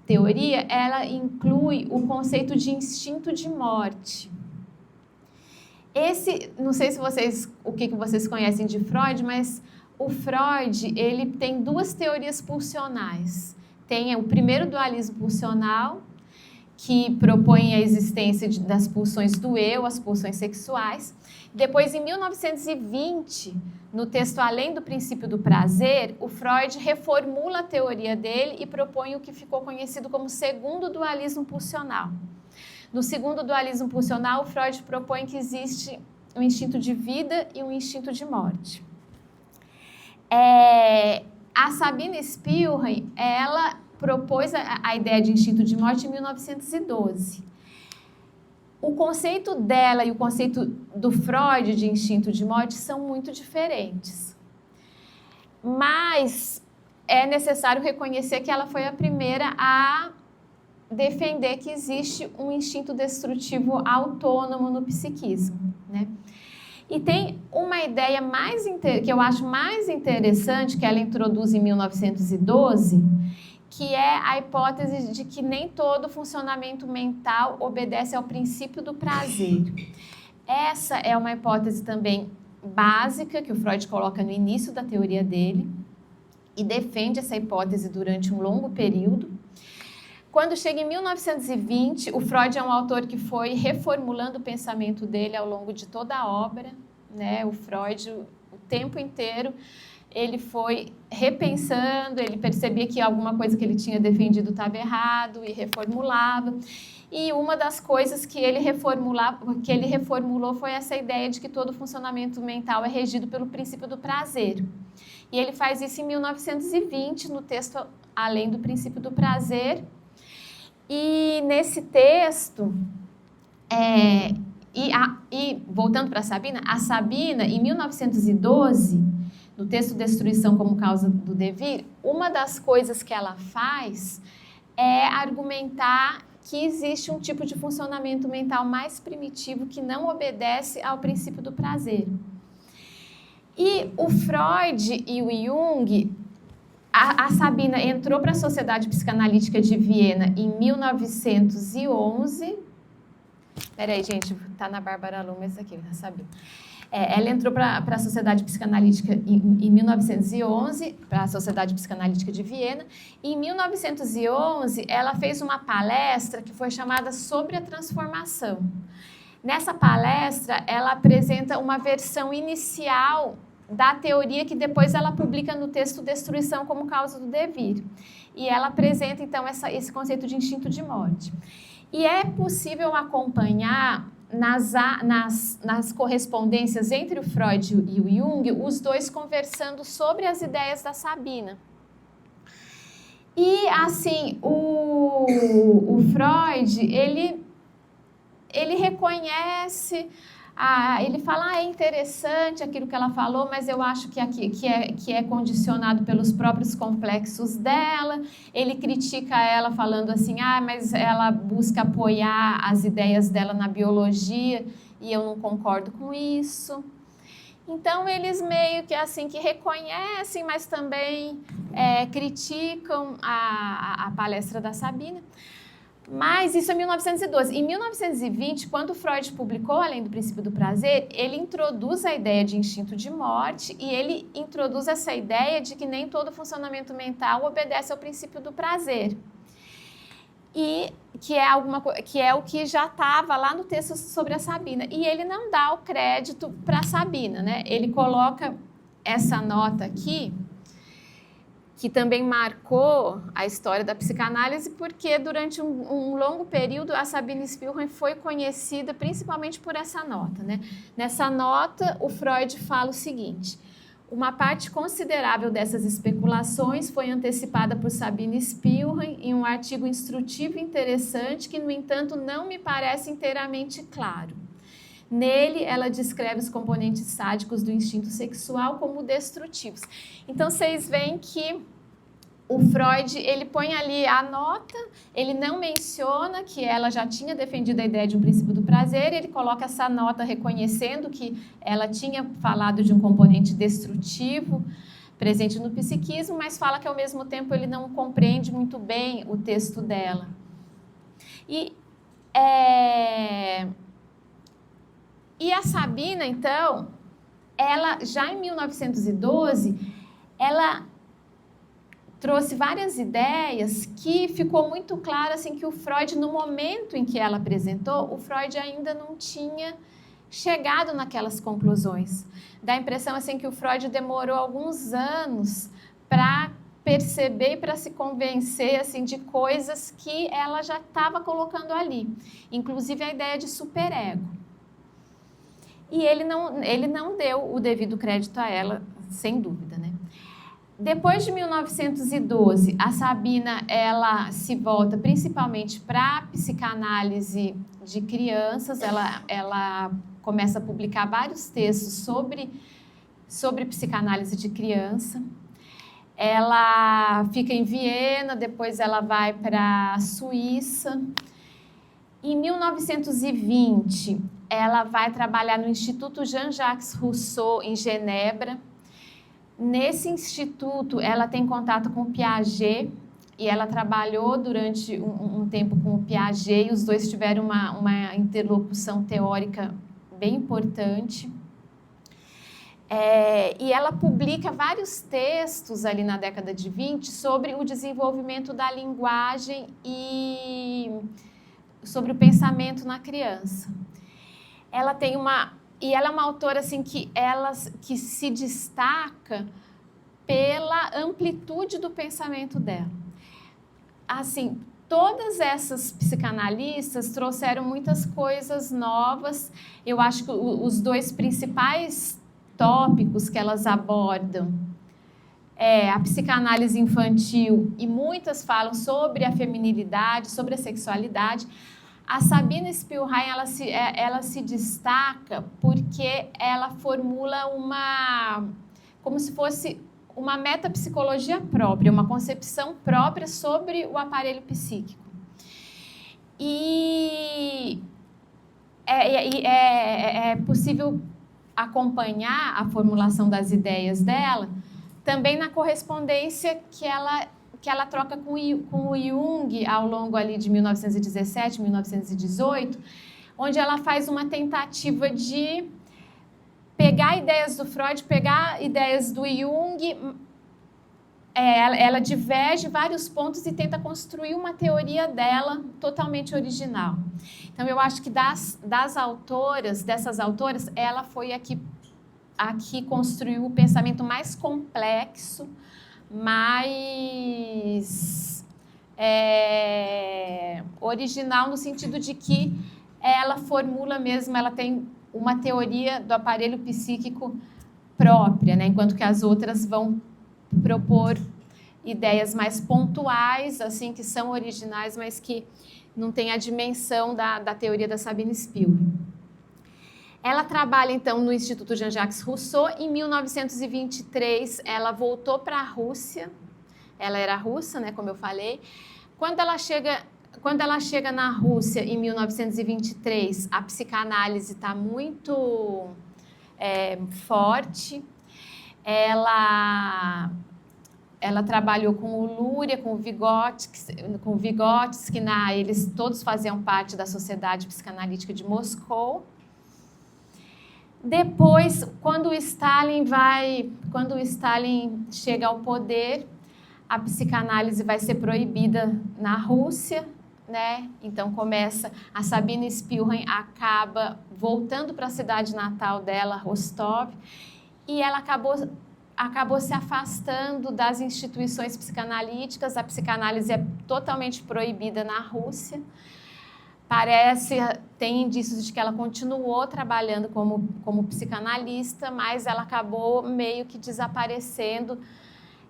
[SPEAKER 2] teoria, ela inclui o conceito de instinto de morte. Não sei se o que vocês conhecem de Freud, mas o Freud, ele tem duas teorias pulsionais. Tem o primeiro dualismo pulsional, que propõe a existência das pulsões do eu, as pulsões sexuais. Depois, em 1920, no texto Além do Princípio do Prazer, o Freud reformula a teoria dele e propõe o que ficou conhecido como segundo dualismo pulsional. No segundo dualismo pulsional, o Freud propõe que existe um instinto de vida e um instinto de morte. A Sabine Spielring, ela propôs a ideia de instinto de morte em 1912. O conceito dela e o conceito do Freud de instinto de morte são muito diferentes. Mas é necessário reconhecer que ela foi a primeira a defender que existe um instinto destrutivo autônomo no psiquismo, né? E tem uma ideia que eu acho mais interessante, que ela introduz em 1912, que é a hipótese de que nem todo funcionamento mental obedece ao princípio do prazer. Essa é uma hipótese também básica, que o Freud coloca no início da teoria dele, e defende essa hipótese durante um longo período. Quando chega em 1920, o Freud é um autor que foi reformulando o pensamento dele ao longo de toda a obra, né? O Freud, o tempo inteiro, ele foi repensando, ele percebia que alguma coisa que ele tinha defendido estava errado e reformulava. E uma das coisas que ele reformulou foi essa ideia de que todo funcionamento mental é regido pelo princípio do prazer. E ele faz isso em 1920, no texto Além do Princípio do Prazer. E nesse texto, voltando para a Sabina, em 1912, no texto Destruição como Causa do Devir, uma das coisas que ela faz é argumentar que existe um tipo de funcionamento mental mais primitivo que não obedece ao princípio do prazer. E o Freud e o Jung, a Sabina entrou para a Sociedade Psicanalítica de Viena em 1911, Peraí, gente, tá na Bárbara Luma esse aqui, já sabia. Ela entrou para a Sociedade Psicanalítica em 1911, para a Sociedade Psicanalítica de Viena, e em 1911 ela fez uma palestra que foi chamada Sobre a Transformação. Nessa palestra, essa apresenta uma versão inicial da teoria que depois ela publica no texto Destruição como Causa do Devir. E ela apresenta, então, esse conceito de instinto de morte. E é possível acompanhar nas correspondências entre o Freud e o Jung, os dois conversando sobre as ideias da Sabina. E, assim, o Freud, ele reconhece, ele fala, é interessante aquilo que ela falou, mas eu acho que é condicionado pelos próprios complexos dela. Ele critica ela falando assim, mas ela busca apoiar as ideias dela na biologia e eu não concordo com isso. Então, eles meio que assim, que reconhecem, mas também criticam a palestra da Sabina. Mas isso é 1912. Em 1920, quando Freud publicou Além do Princípio do Prazer, ele introduz a ideia de instinto de morte e ele introduz essa ideia de que nem todo funcionamento mental obedece ao princípio do prazer. E que é o que já estava lá no texto sobre a Sabina. E ele não dá o crédito para a Sabina, né? Ele coloca essa nota aqui, que também marcou a história da psicanálise, porque durante um longo período a Sabine Spielrein foi conhecida principalmente por essa nota, né? Nessa nota, o Freud fala o seguinte: uma parte considerável dessas especulações foi antecipada por Sabine Spielrein em um artigo instrutivo e interessante que, no entanto, não me parece inteiramente claro. Nele, ela descreve os componentes sádicos do instinto sexual como destrutivos. Então, vocês veem que o Freud, ele põe ali a nota, ele não menciona que ela já tinha defendido a ideia de um princípio do prazer, ele coloca essa nota reconhecendo que ela tinha falado de um componente destrutivo presente no psiquismo, mas fala que, ao mesmo tempo, ele não compreende muito bem o texto dela. E a Sabina, então, ela já em 1912, ela trouxe várias ideias que ficou muito claro assim, que o Freud, no momento em que ela apresentou, o Freud ainda não tinha chegado naquelas conclusões. Dá a impressão assim, que o Freud demorou alguns anos para perceber e para se convencer assim, de coisas que ela já estava colocando ali, inclusive a ideia de superego. E ele não deu o devido crédito a ela, sem dúvida, né? Depois de 1912, a Sabina ela se volta principalmente para a psicanálise de crianças. Ela começa a publicar vários textos sobre psicanálise de criança. Ela fica em Viena, depois ela vai para a Suíça. Em 1920, ela vai trabalhar no Instituto Jean-Jacques Rousseau, em Genebra. Nesse instituto, ela tem contato com o Piaget e ela trabalhou durante um tempo com o Piaget e os dois tiveram uma interlocução teórica bem importante. E ela publica vários textos ali na década de 20 sobre o desenvolvimento da linguagem e sobre o pensamento na criança. Ela tem E ela é uma autora assim, que se destaca pela amplitude do pensamento dela. Assim, todas essas psicanalistas trouxeram muitas coisas novas. Eu acho que os dois principais tópicos que elas abordam é a psicanálise infantil, e muitas falam sobre a feminilidade, sobre a sexualidade. A Sabine Spielrein, ela se destaca porque ela formula como se fosse uma metapsicologia própria, uma concepção própria sobre o aparelho psíquico. E é possível acompanhar a formulação das ideias dela também na correspondência que ela troca com o Jung ao longo ali de 1917, 1918, onde ela faz uma tentativa de pegar ideias do Freud, pegar ideias do Jung. Ela diverge vários pontos e tenta construir uma teoria dela totalmente original. Então, eu acho que dessas autoras, ela foi a que construiu o pensamento mais complexo, mais original, no sentido de que ela formula mesmo, ela tem uma teoria do aparelho psíquico própria, né? Enquanto que as outras vão propor ideias mais pontuais, assim, que são originais, mas que não têm a dimensão da teoria da Sabine Spielrein. Ela trabalha, então, no Instituto Jean-Jacques Rousseau. Em 1923, ela voltou para a Rússia. Ela era russa, né, como eu falei. Quando ela chega na Rússia, em 1923, a psicanálise está muito forte. Ela trabalhou com o Luria, com o Vygotsky, eles todos faziam parte da Sociedade Psicanalítica de Moscou. Depois, quando o Stalin chega ao poder, a psicanálise vai ser proibida na Rússia, né? Então a Sabine Spielrein acaba voltando para a cidade natal dela, Rostov, e ela acabou se afastando das instituições psicanalíticas. A psicanálise é totalmente proibida na Rússia. Tem indícios de que ela continuou trabalhando como psicanalista, mas ela acabou meio que desaparecendo,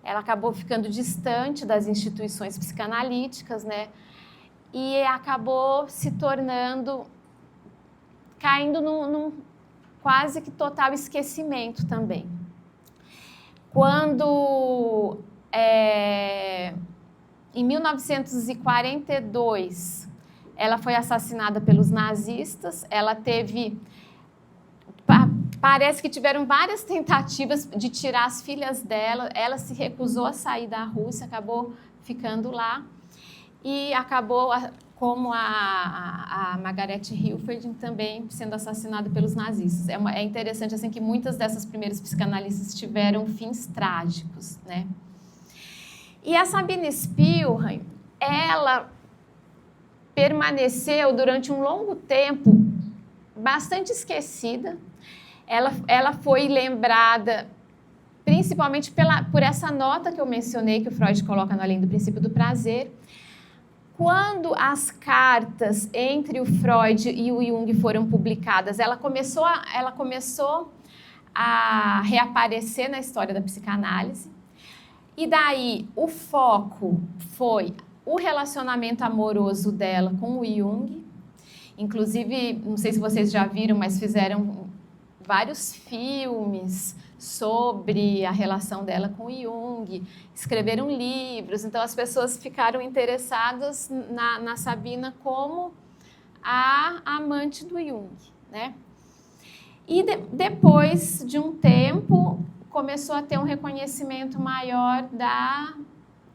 [SPEAKER 2] ela acabou ficando distante das instituições psicanalíticas, né? E acabou se tornando, caindo num quase que total esquecimento também. Quando, em 1942, ela foi assassinada pelos nazistas, parece que tiveram várias tentativas de tirar as filhas dela, ela se recusou a sair da Rússia, acabou ficando lá, e acabou, como a Margaret Hilferd, também sendo assassinada pelos nazistas. É interessante assim, que muitas dessas primeiras psicanalistas tiveram fins trágicos, né? E a Sabine Spielrein, ela permaneceu durante um longo tempo bastante esquecida. Ela foi lembrada principalmente por essa nota que eu mencionei, que o Freud coloca no Além do Princípio do Prazer. Quando as cartas entre o Freud e o Jung foram publicadas, ela começou a reaparecer na história da psicanálise. E daí o foco foi o relacionamento amoroso dela com o Jung. Inclusive, não sei se vocês já viram, mas fizeram vários filmes sobre a relação dela com o Jung, escreveram livros, então as pessoas ficaram interessadas na Sabina como a amante do Jung, né? E depois de um tempo, começou a ter um reconhecimento maior da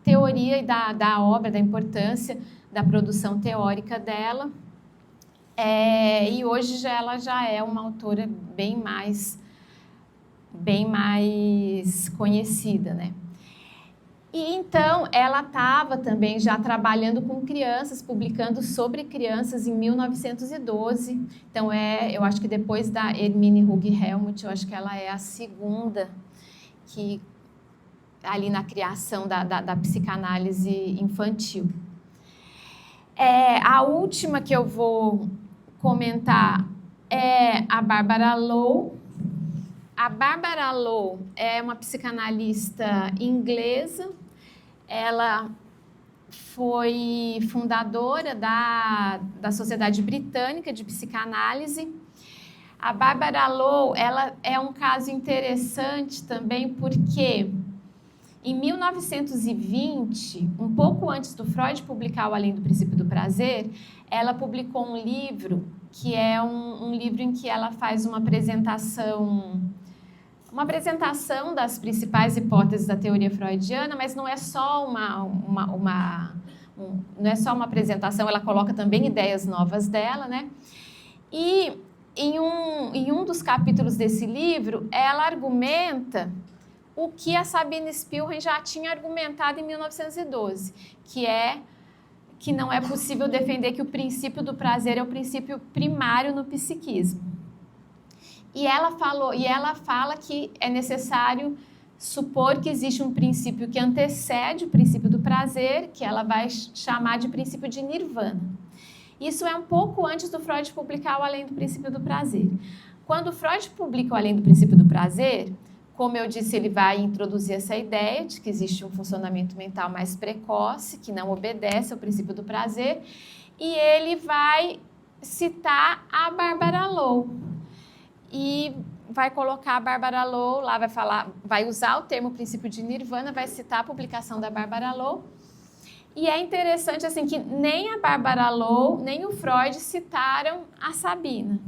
[SPEAKER 2] teoria e da obra, da importância da produção teórica dela. E hoje ela já é uma autora bem mais conhecida, né? E então ela estava também já trabalhando com crianças, publicando sobre crianças em 1912. Então eu acho que depois da Hermine Hug-Helmuth, eu acho que ela é a segunda que ali na criação da psicanálise infantil. A última que eu vou comentar é a Barbara Lowe. A Barbara Lowe é uma psicanalista inglesa. Ela foi fundadora da Sociedade Britânica de Psicanálise. A Barbara Lowe, ela é um caso interessante também porque em 1920, um pouco antes do Freud publicar o Além do Princípio do Prazer, ela publicou um livro que é um livro em que ela faz uma apresentação das principais hipóteses da teoria freudiana, mas não é só não é só uma apresentação, ela coloca também ideias novas dela, né? E em um dos capítulos desse livro, ela argumenta o que a Sabine Spielrein já tinha argumentado em 1912, que não é possível defender que o princípio do prazer é o princípio primário no psiquismo. E ela fala que é necessário supor que existe um princípio que antecede o princípio do prazer, que ela vai chamar de princípio de nirvana. Isso é um pouco antes do Freud publicar o Além do Princípio do Prazer. Quando Freud publica o Além do Princípio do Prazer, como eu disse, ele vai introduzir essa ideia de que existe um funcionamento mental mais precoce, que não obedece ao princípio do prazer, e ele vai citar a Barbara Lowe. E vai colocar a Barbara Lowe, lá vai usar o termo princípio de nirvana, vai citar a publicação da Barbara Lowe. E é interessante assim que nem a Barbara Lowe, nem o Freud citaram a Sabina.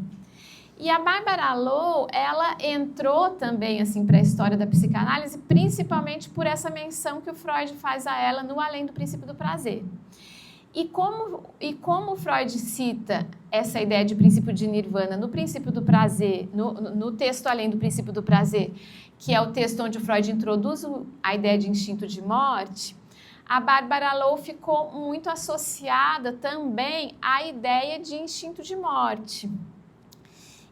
[SPEAKER 2] E a Barbara Lowe, ela entrou também assim para a história da psicanálise, principalmente por essa menção que o Freud faz a ela no Além do Princípio do Prazer. E como o Freud cita essa ideia de princípio de nirvana no princípio do prazer, no texto Além do Princípio do Prazer, que é o texto onde o Freud introduz a ideia de instinto de morte, a Barbara Lowe ficou muito associada também à ideia de instinto de morte.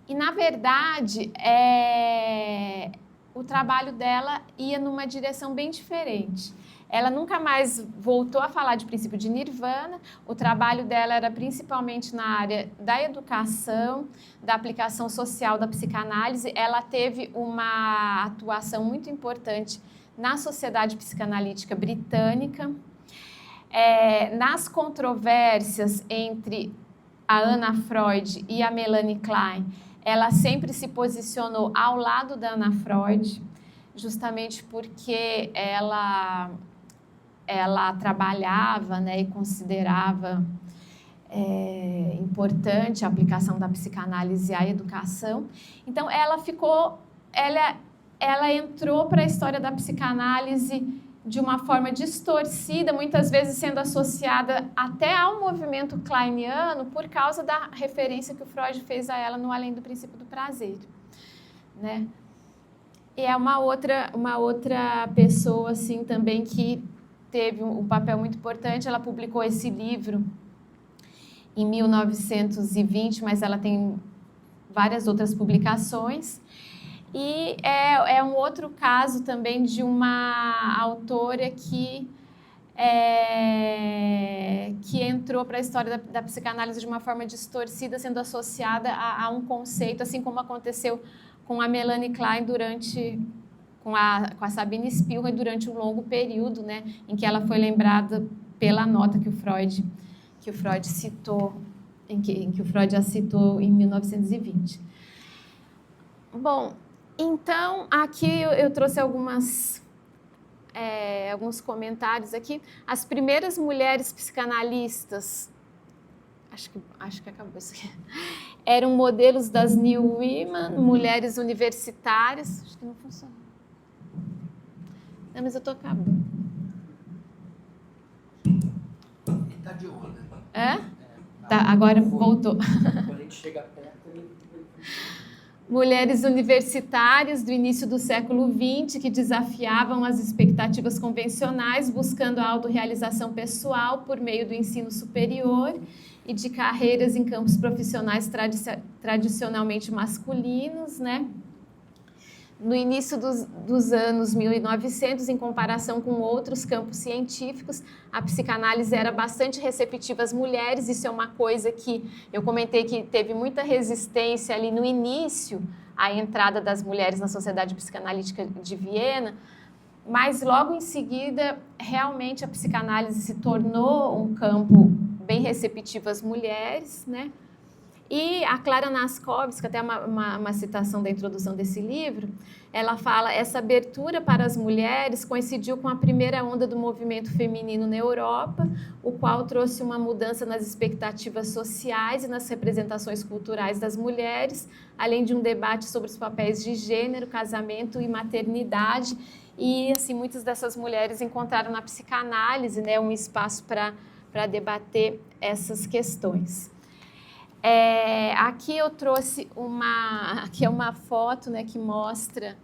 [SPEAKER 2] E, na verdade, o trabalho dela ia numa direção bem diferente. Ela nunca mais voltou a falar de princípio de nirvana. O trabalho dela era principalmente na área da educação, da aplicação social da psicanálise. Ela teve uma atuação muito importante na Sociedade Psicanalítica Britânica, nas controvérsias entre a Anna Freud e a Melanie Klein, ela sempre se posicionou ao lado da Anna Freud, justamente porque ela trabalhava, né, e considerava importante a aplicação da psicanálise à educação. Então, ela entrou para a história da psicanálise de uma forma distorcida, muitas vezes sendo associada até ao movimento kleiniano por causa da referência que o Freud fez a ela no Além do Princípio do Prazer, né? E é uma outra pessoa assim também que teve um papel muito importante. Ela publicou esse livro em 1920, mas ela tem várias outras publicações. E é um outro caso também de uma autora que entrou para a história da psicanálise de uma forma distorcida, sendo associada a um conceito, assim como aconteceu com a Melanie Klein com a Sabine Spielrein durante um longo período, né, em que ela foi lembrada pela nota que o Freud citou, em que o Freud a citou em 1920. Bom, então, aqui eu trouxe alguns comentários aqui. As primeiras mulheres psicanalistas, acho que acabou isso aqui, eram modelos das New Women, mulheres universitárias. Acho que não funciona. Não, mas eu estou acabando.
[SPEAKER 4] Ele está de onda.
[SPEAKER 2] Tá, agora voltou.
[SPEAKER 4] Quando a gente chega perto, ele...
[SPEAKER 2] Mulheres universitárias do início do século XX que desafiavam as expectativas convencionais, buscando a autorrealização pessoal por meio do ensino superior e de carreiras em campos profissionais tradicionalmente masculinos, né? No início dos anos 1900, em comparação com outros campos científicos, a psicanálise era bastante receptiva às mulheres. Isso é uma coisa que eu comentei que teve muita resistência ali no início à entrada das mulheres na Sociedade Psicanalítica de Viena, mas logo em seguida, realmente a psicanálise se tornou um campo bem receptivo às mulheres, né? E a Clara Naskovska, até uma citação da introdução desse livro, ela fala: essa abertura para as mulheres coincidiu com a primeira onda do movimento feminino na Europa, o qual trouxe uma mudança nas expectativas sociais e nas representações culturais das mulheres, além de um debate sobre os papéis de gênero, casamento e maternidade. E assim, muitas dessas mulheres encontraram na psicanálise, né, um espaço para debater essas questões. Aqui eu trouxe aqui é uma foto, né, que mostra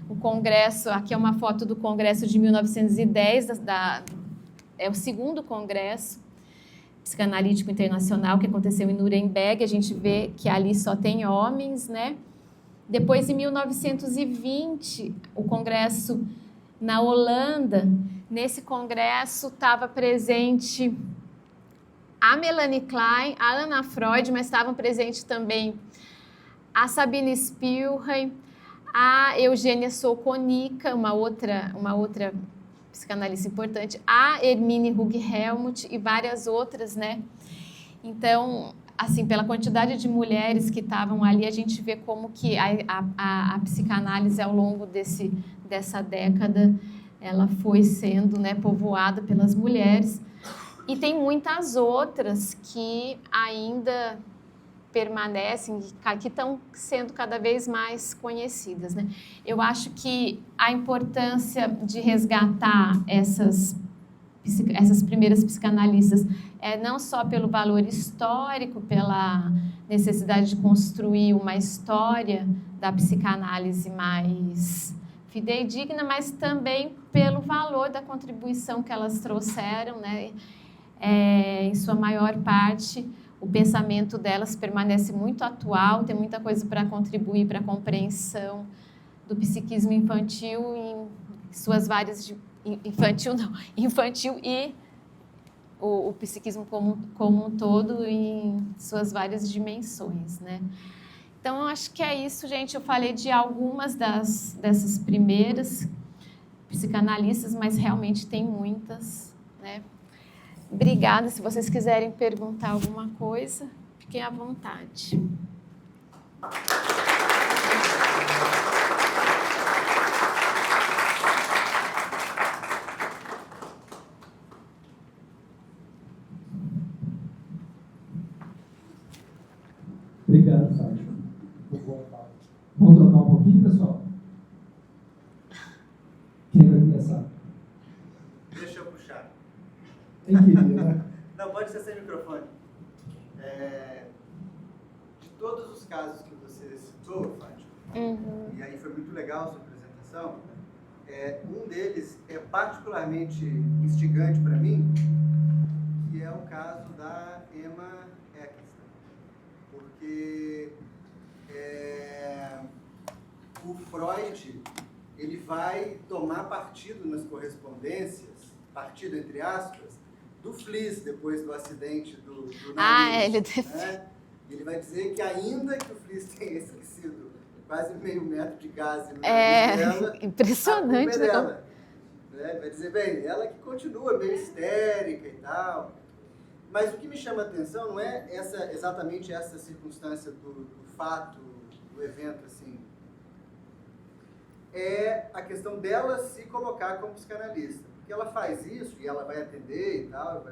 [SPEAKER 2] o congresso. Aqui é uma foto do congresso de 1910, é o segundo congresso psicanalítico internacional que aconteceu em Nuremberg. A gente vê que ali só tem homens, né? Depois, em 1920, o congresso na Holanda. Nesse congresso estava presente a Melanie Klein, a Anna Freud, mas estavam presentes também a Sabine Spielrein, a Eugênia Sokonica, uma outra psicanalista importante, a Hermine Hug-Helmuth e várias outras, né? Então, assim, pela quantidade de mulheres que estavam ali, a gente vê como que a psicanálise, ao longo dessa década, ela foi sendo, né, povoada pelas mulheres. E tem muitas outras que ainda permanecem, que estão sendo cada vez mais conhecidas, né? Eu acho que a importância de resgatar essas primeiras psicanalistas é não só pelo valor histórico, pela necessidade de construir uma história da psicanálise mais fidedigna, mas também pelo valor da contribuição que elas trouxeram, né? Em sua maior parte, o pensamento delas permanece muito atual, tem muita coisa para contribuir para a compreensão do psiquismo infantil em suas várias... Infantil e o psiquismo como um todo em suas várias dimensões, né? Então, eu acho que é isso, gente. Eu falei de algumas dessas primeiras psicanalistas, mas realmente tem muitas, né? Obrigada. Se vocês quiserem perguntar alguma coisa, fiquem à vontade.
[SPEAKER 1] Obrigado, Fátima. Vamos trocar um pouquinho, pessoal? Quem vai começar?
[SPEAKER 3] Deixa eu puxar.
[SPEAKER 1] Quem queria, né?
[SPEAKER 3] Não, pode ser sem microfone. De todos os casos que você citou, Fátima, e aí foi muito legal a sua apresentação, um deles é particularmente instigante para mim, que é o caso da Emma Eccleston. Porque o Freud, ele vai tomar partido nas correspondências, partido entre aspas, do Fliess, depois do acidente do nariz, né? Ele vai dizer que ainda que o Fliess tenha esquecido quase meio metro de gás no nariz dela,
[SPEAKER 2] impressionante,
[SPEAKER 3] a culpa é dela. Né? Vai dizer, bem, ela que continua meio histérica e tal. Mas o que me chama a atenção não é exatamente essa circunstância do fato, do evento, assim. É a questão dela se colocar como psicanalista. Porque ela faz isso, e ela vai atender e tal,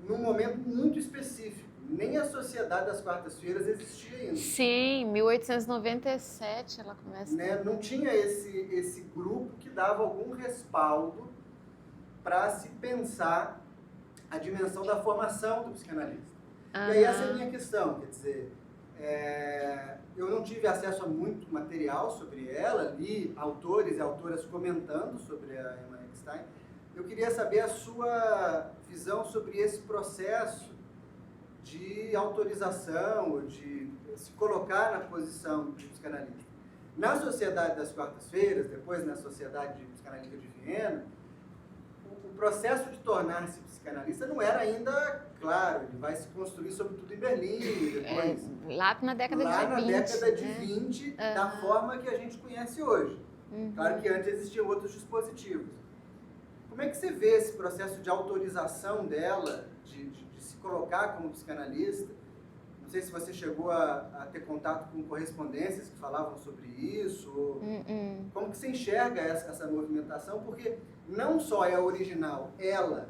[SPEAKER 3] num momento muito específico. Nem a Sociedade das Quartas-Feiras existia ainda.
[SPEAKER 2] Sim, 1897 ela começa.
[SPEAKER 3] Né? Não tinha esse grupo que dava algum respaldo para se pensar a dimensão da formação do psicanalista. E aí essa é a minha questão, quer dizer, eu não tive acesso a muito material sobre ela, li autores e autoras comentando sobre a Emma Eckstein. Eu queria saber a sua visão sobre esse processo de autorização, de se colocar na posição de psicanalista. Na Sociedade das Quartas-Feiras, depois na Sociedade de Psicanalítica de Viena, o processo de tornar-se psicanalista não era ainda claro, ele vai se construir sobretudo em Berlim, depois...
[SPEAKER 2] Lá na década de 20.
[SPEAKER 3] Lá na década de 20, da forma que a gente conhece hoje. Claro que antes existiam outros dispositivos. Como é que você vê esse processo de autorização dela, de se colocar como psicanalista? Não sei se você chegou a ter contato com correspondências que falavam sobre isso. Ou como que você enxerga essa movimentação? Porque não só é original ela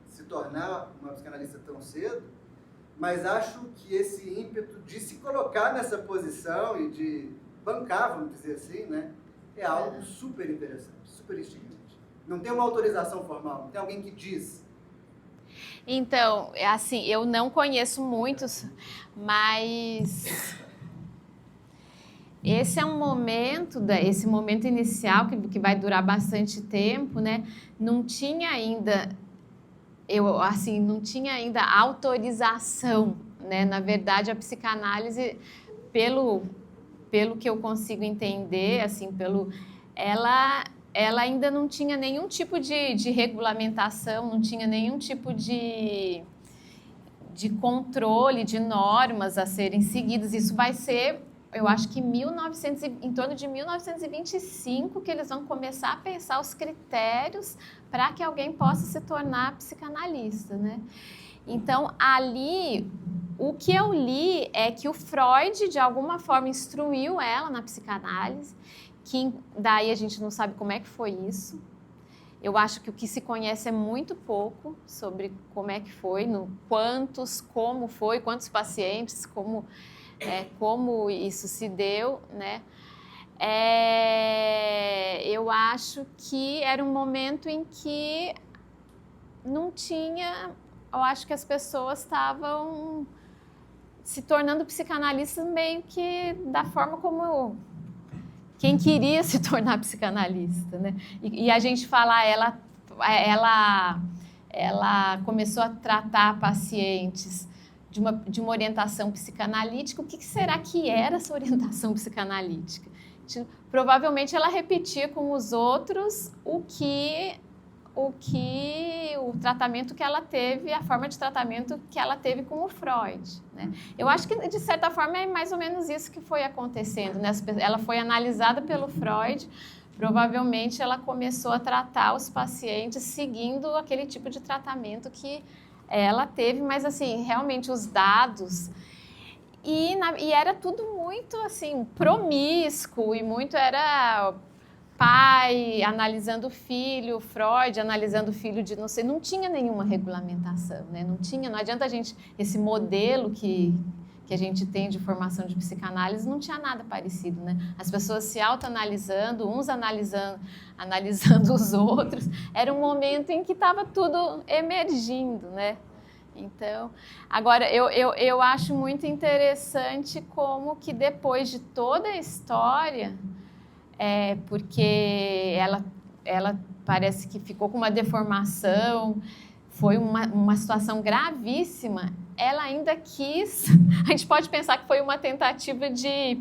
[SPEAKER 3] se tornar uma psicanalista tão cedo, mas acho que esse ímpeto de se colocar nessa posição e de bancar, vamos dizer assim, né, é algo super interessante, super instigante. Não tem uma autorização formal, não tem alguém que diz.
[SPEAKER 2] Então, assim, eu não conheço muitos, mas esse é um momento, esse momento inicial que vai durar bastante tempo, né? Não tinha ainda, não tinha ainda autorização, né? Na verdade, a psicanálise, pelo que eu consigo entender, assim, ela ainda não tinha nenhum tipo de regulamentação, não tinha nenhum tipo de controle, de normas a serem seguidas. Isso vai ser, eu acho que em torno de 1925 que eles vão começar a pensar os critérios para que alguém possa se tornar psicanalista, né? Então, ali, o que eu li é que o Freud, de alguma forma, instruiu ela na psicanálise, que daí a gente não sabe como é que foi isso. Eu acho que o que se conhece é muito pouco sobre como é que foi, como foi, quantos pacientes, como isso se deu, né? Eu acho que era um momento em que não tinha... Eu acho que as pessoas estavam se tornando psicanalistas meio que da forma como quem queria se tornar psicanalista, né? E a gente fala, ela começou a tratar pacientes de uma orientação psicanalítica. O que será que era essa orientação psicanalítica? Provavelmente ela repetia com os outros o tratamento que ela teve, a forma de tratamento que ela teve com o Freud, né? Eu acho que, de certa forma, é mais ou menos isso que foi acontecendo, né? Ela foi analisada pelo Freud, provavelmente ela começou a tratar os pacientes seguindo aquele tipo de tratamento que ela teve, mas, assim, realmente os dados... E era tudo muito, assim, promíscuo e muito era... pai analisando o filho, Freud analisando o filho de não sei, não tinha nenhuma regulamentação, né? Não adianta a gente, esse modelo que a gente tem de formação de psicanálise, não tinha nada parecido, né? As pessoas se autoanalisando, uns analisando os outros, era um momento em que estava tudo emergindo, né? Então, agora, eu acho muito interessante como que depois de toda a história... porque ela parece que ficou com uma deformação, foi uma situação gravíssima, ela ainda quis... A gente pode pensar que foi uma tentativa de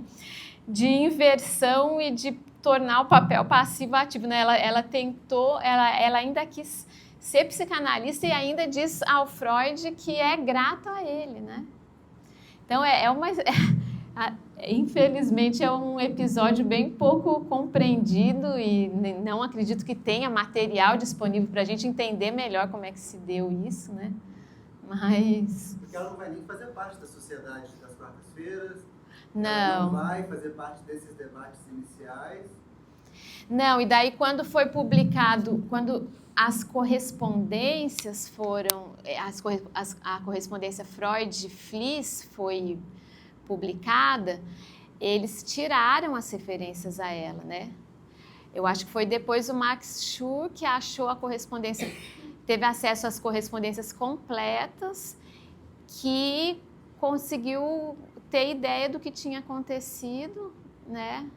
[SPEAKER 2] inversão e de tornar o papel passivo ativo, né? Ela ainda quis ser psicanalista e ainda diz ao Freud que é grata a ele, né? Então, infelizmente é um episódio bem pouco compreendido e não acredito que tenha material disponível para a gente entender melhor como é que se deu isso, né? Mas...
[SPEAKER 3] Porque ela não vai nem fazer parte da sociedade das quartas-feiras.
[SPEAKER 2] Não.
[SPEAKER 3] Ela não vai fazer parte desses debates iniciais.
[SPEAKER 2] Não, e daí quando foi publicado, quando as correspondências foram... A correspondência Freud-Fliess foi publicada, eles tiraram as referências a ela, né? Eu acho que foi depois o Max Schur que achou a correspondência, teve acesso às correspondências completas, que conseguiu ter ideia do que tinha acontecido, né?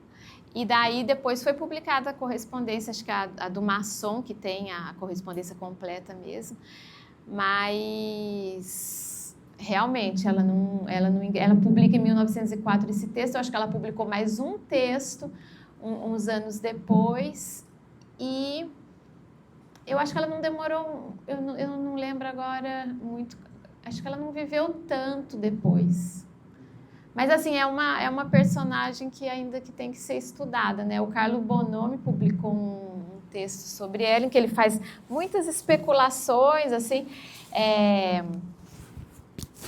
[SPEAKER 2] E daí depois foi publicada a correspondência, acho que a do Masson, que tem a correspondência completa mesmo, mas... realmente, ela publica em 1904 esse texto, eu acho que ela publicou mais um texto uns anos depois, e eu acho que ela não demorou, eu não lembro agora muito, acho que ela não viveu tanto depois. Mas, assim, é uma personagem que ainda que tem que ser estudada, né? O Carlo Bonomi publicou um texto sobre ela, em que ele faz muitas especulações, assim,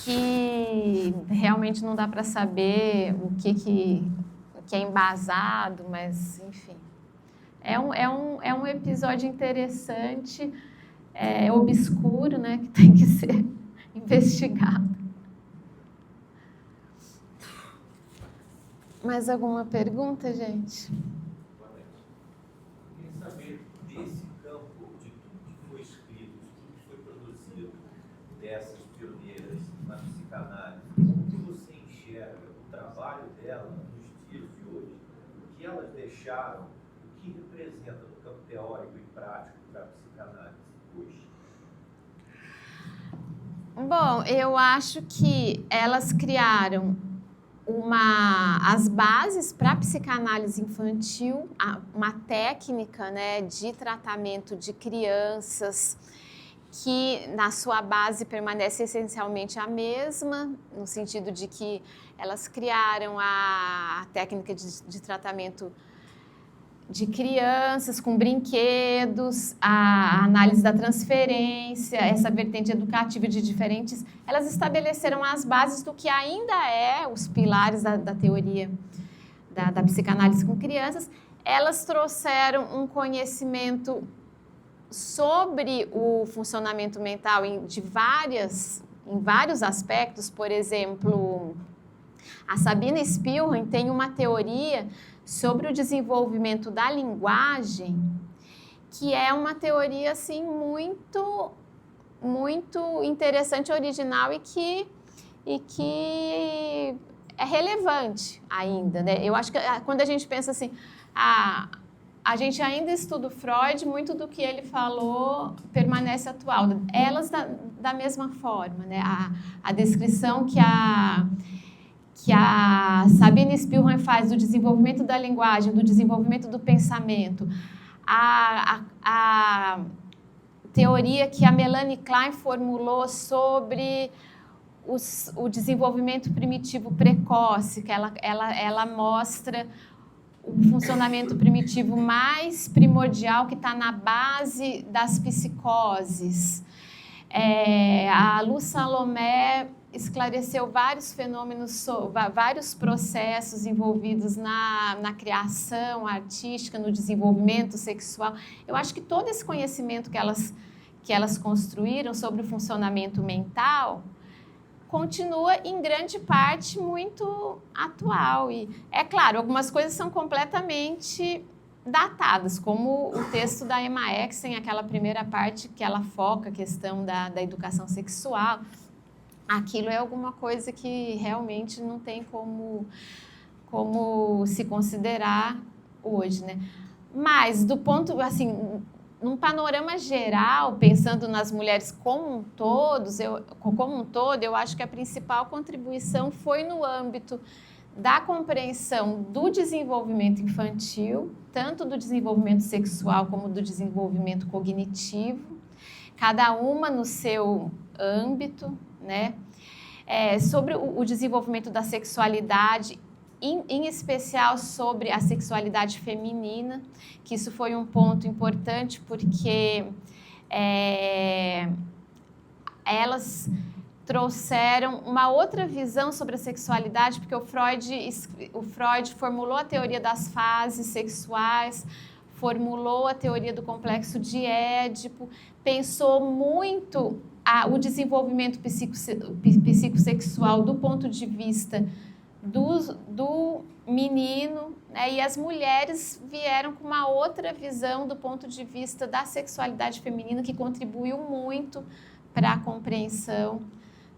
[SPEAKER 2] que realmente não dá para saber o que é embasado, mas, enfim. É um episódio interessante, obscuro, né, que tem que ser investigado. Mais alguma pergunta, gente?
[SPEAKER 5] Boa noite. Eu queria saber desse campo, de tudo que foi escrito, de tudo que foi produzido, essas pioneiras na psicanálise, como que você enxerga o trabalho delas nos dias de hoje, o que elas deixaram, o que representa no campo teórico e prático para a psicanálise hoje?
[SPEAKER 2] Bom, eu acho que elas criaram as bases para a psicanálise infantil, uma técnica, né, de tratamento de crianças que na sua base permanece essencialmente a mesma, no sentido de que elas criaram a técnica de tratamento de crianças com brinquedos, a análise da transferência, essa vertente educativa de diferentes, elas estabeleceram as bases do que ainda os pilares da teoria da psicanálise com crianças. Elas trouxeram um conhecimento sobre o funcionamento mental em vários aspectos. Por exemplo, a Sabina Spielrein tem uma teoria sobre o desenvolvimento da linguagem, que é uma teoria assim muito interessante, original e que é relevante ainda, né? Eu acho que quando a gente pensa assim, a gente ainda estuda o Freud, muito do que ele falou permanece atual. Elas da mesma forma, né? A descrição que a Sabina Spielrein faz do desenvolvimento da linguagem, do desenvolvimento do pensamento, a teoria que a Melanie Klein formulou sobre o desenvolvimento primitivo precoce, que ela mostra o funcionamento primitivo mais primordial que está na base das psicoses. A Lu Salomé esclareceu vários fenômenos, vários processos envolvidos na criação artística, no desenvolvimento sexual. Eu acho que todo esse conhecimento que elas construíram sobre o funcionamento mental continua, em grande parte, muito atual. E, é claro, algumas coisas são completamente datadas, como o texto da Emma Exen, aquela primeira parte que ela foca a questão da educação sexual. Aquilo é alguma coisa que realmente não tem como se considerar hoje, né? Mas, do ponto, assim, num panorama geral, pensando nas mulheres como um todo, eu acho que a principal contribuição foi no âmbito da compreensão do desenvolvimento infantil, tanto do desenvolvimento sexual como do desenvolvimento cognitivo, cada uma no seu âmbito, né? Sobre o desenvolvimento da sexualidade, em especial sobre a sexualidade feminina, que isso foi um ponto importante porque elas trouxeram uma outra visão sobre a sexualidade, porque o Freud formulou a teoria das fases sexuais, formulou a teoria do complexo de Édipo, pensou muito o desenvolvimento psicossexual do ponto de vista do menino, né? E as mulheres vieram com uma outra visão do ponto de vista da sexualidade feminina, que contribuiu muito para a compreensão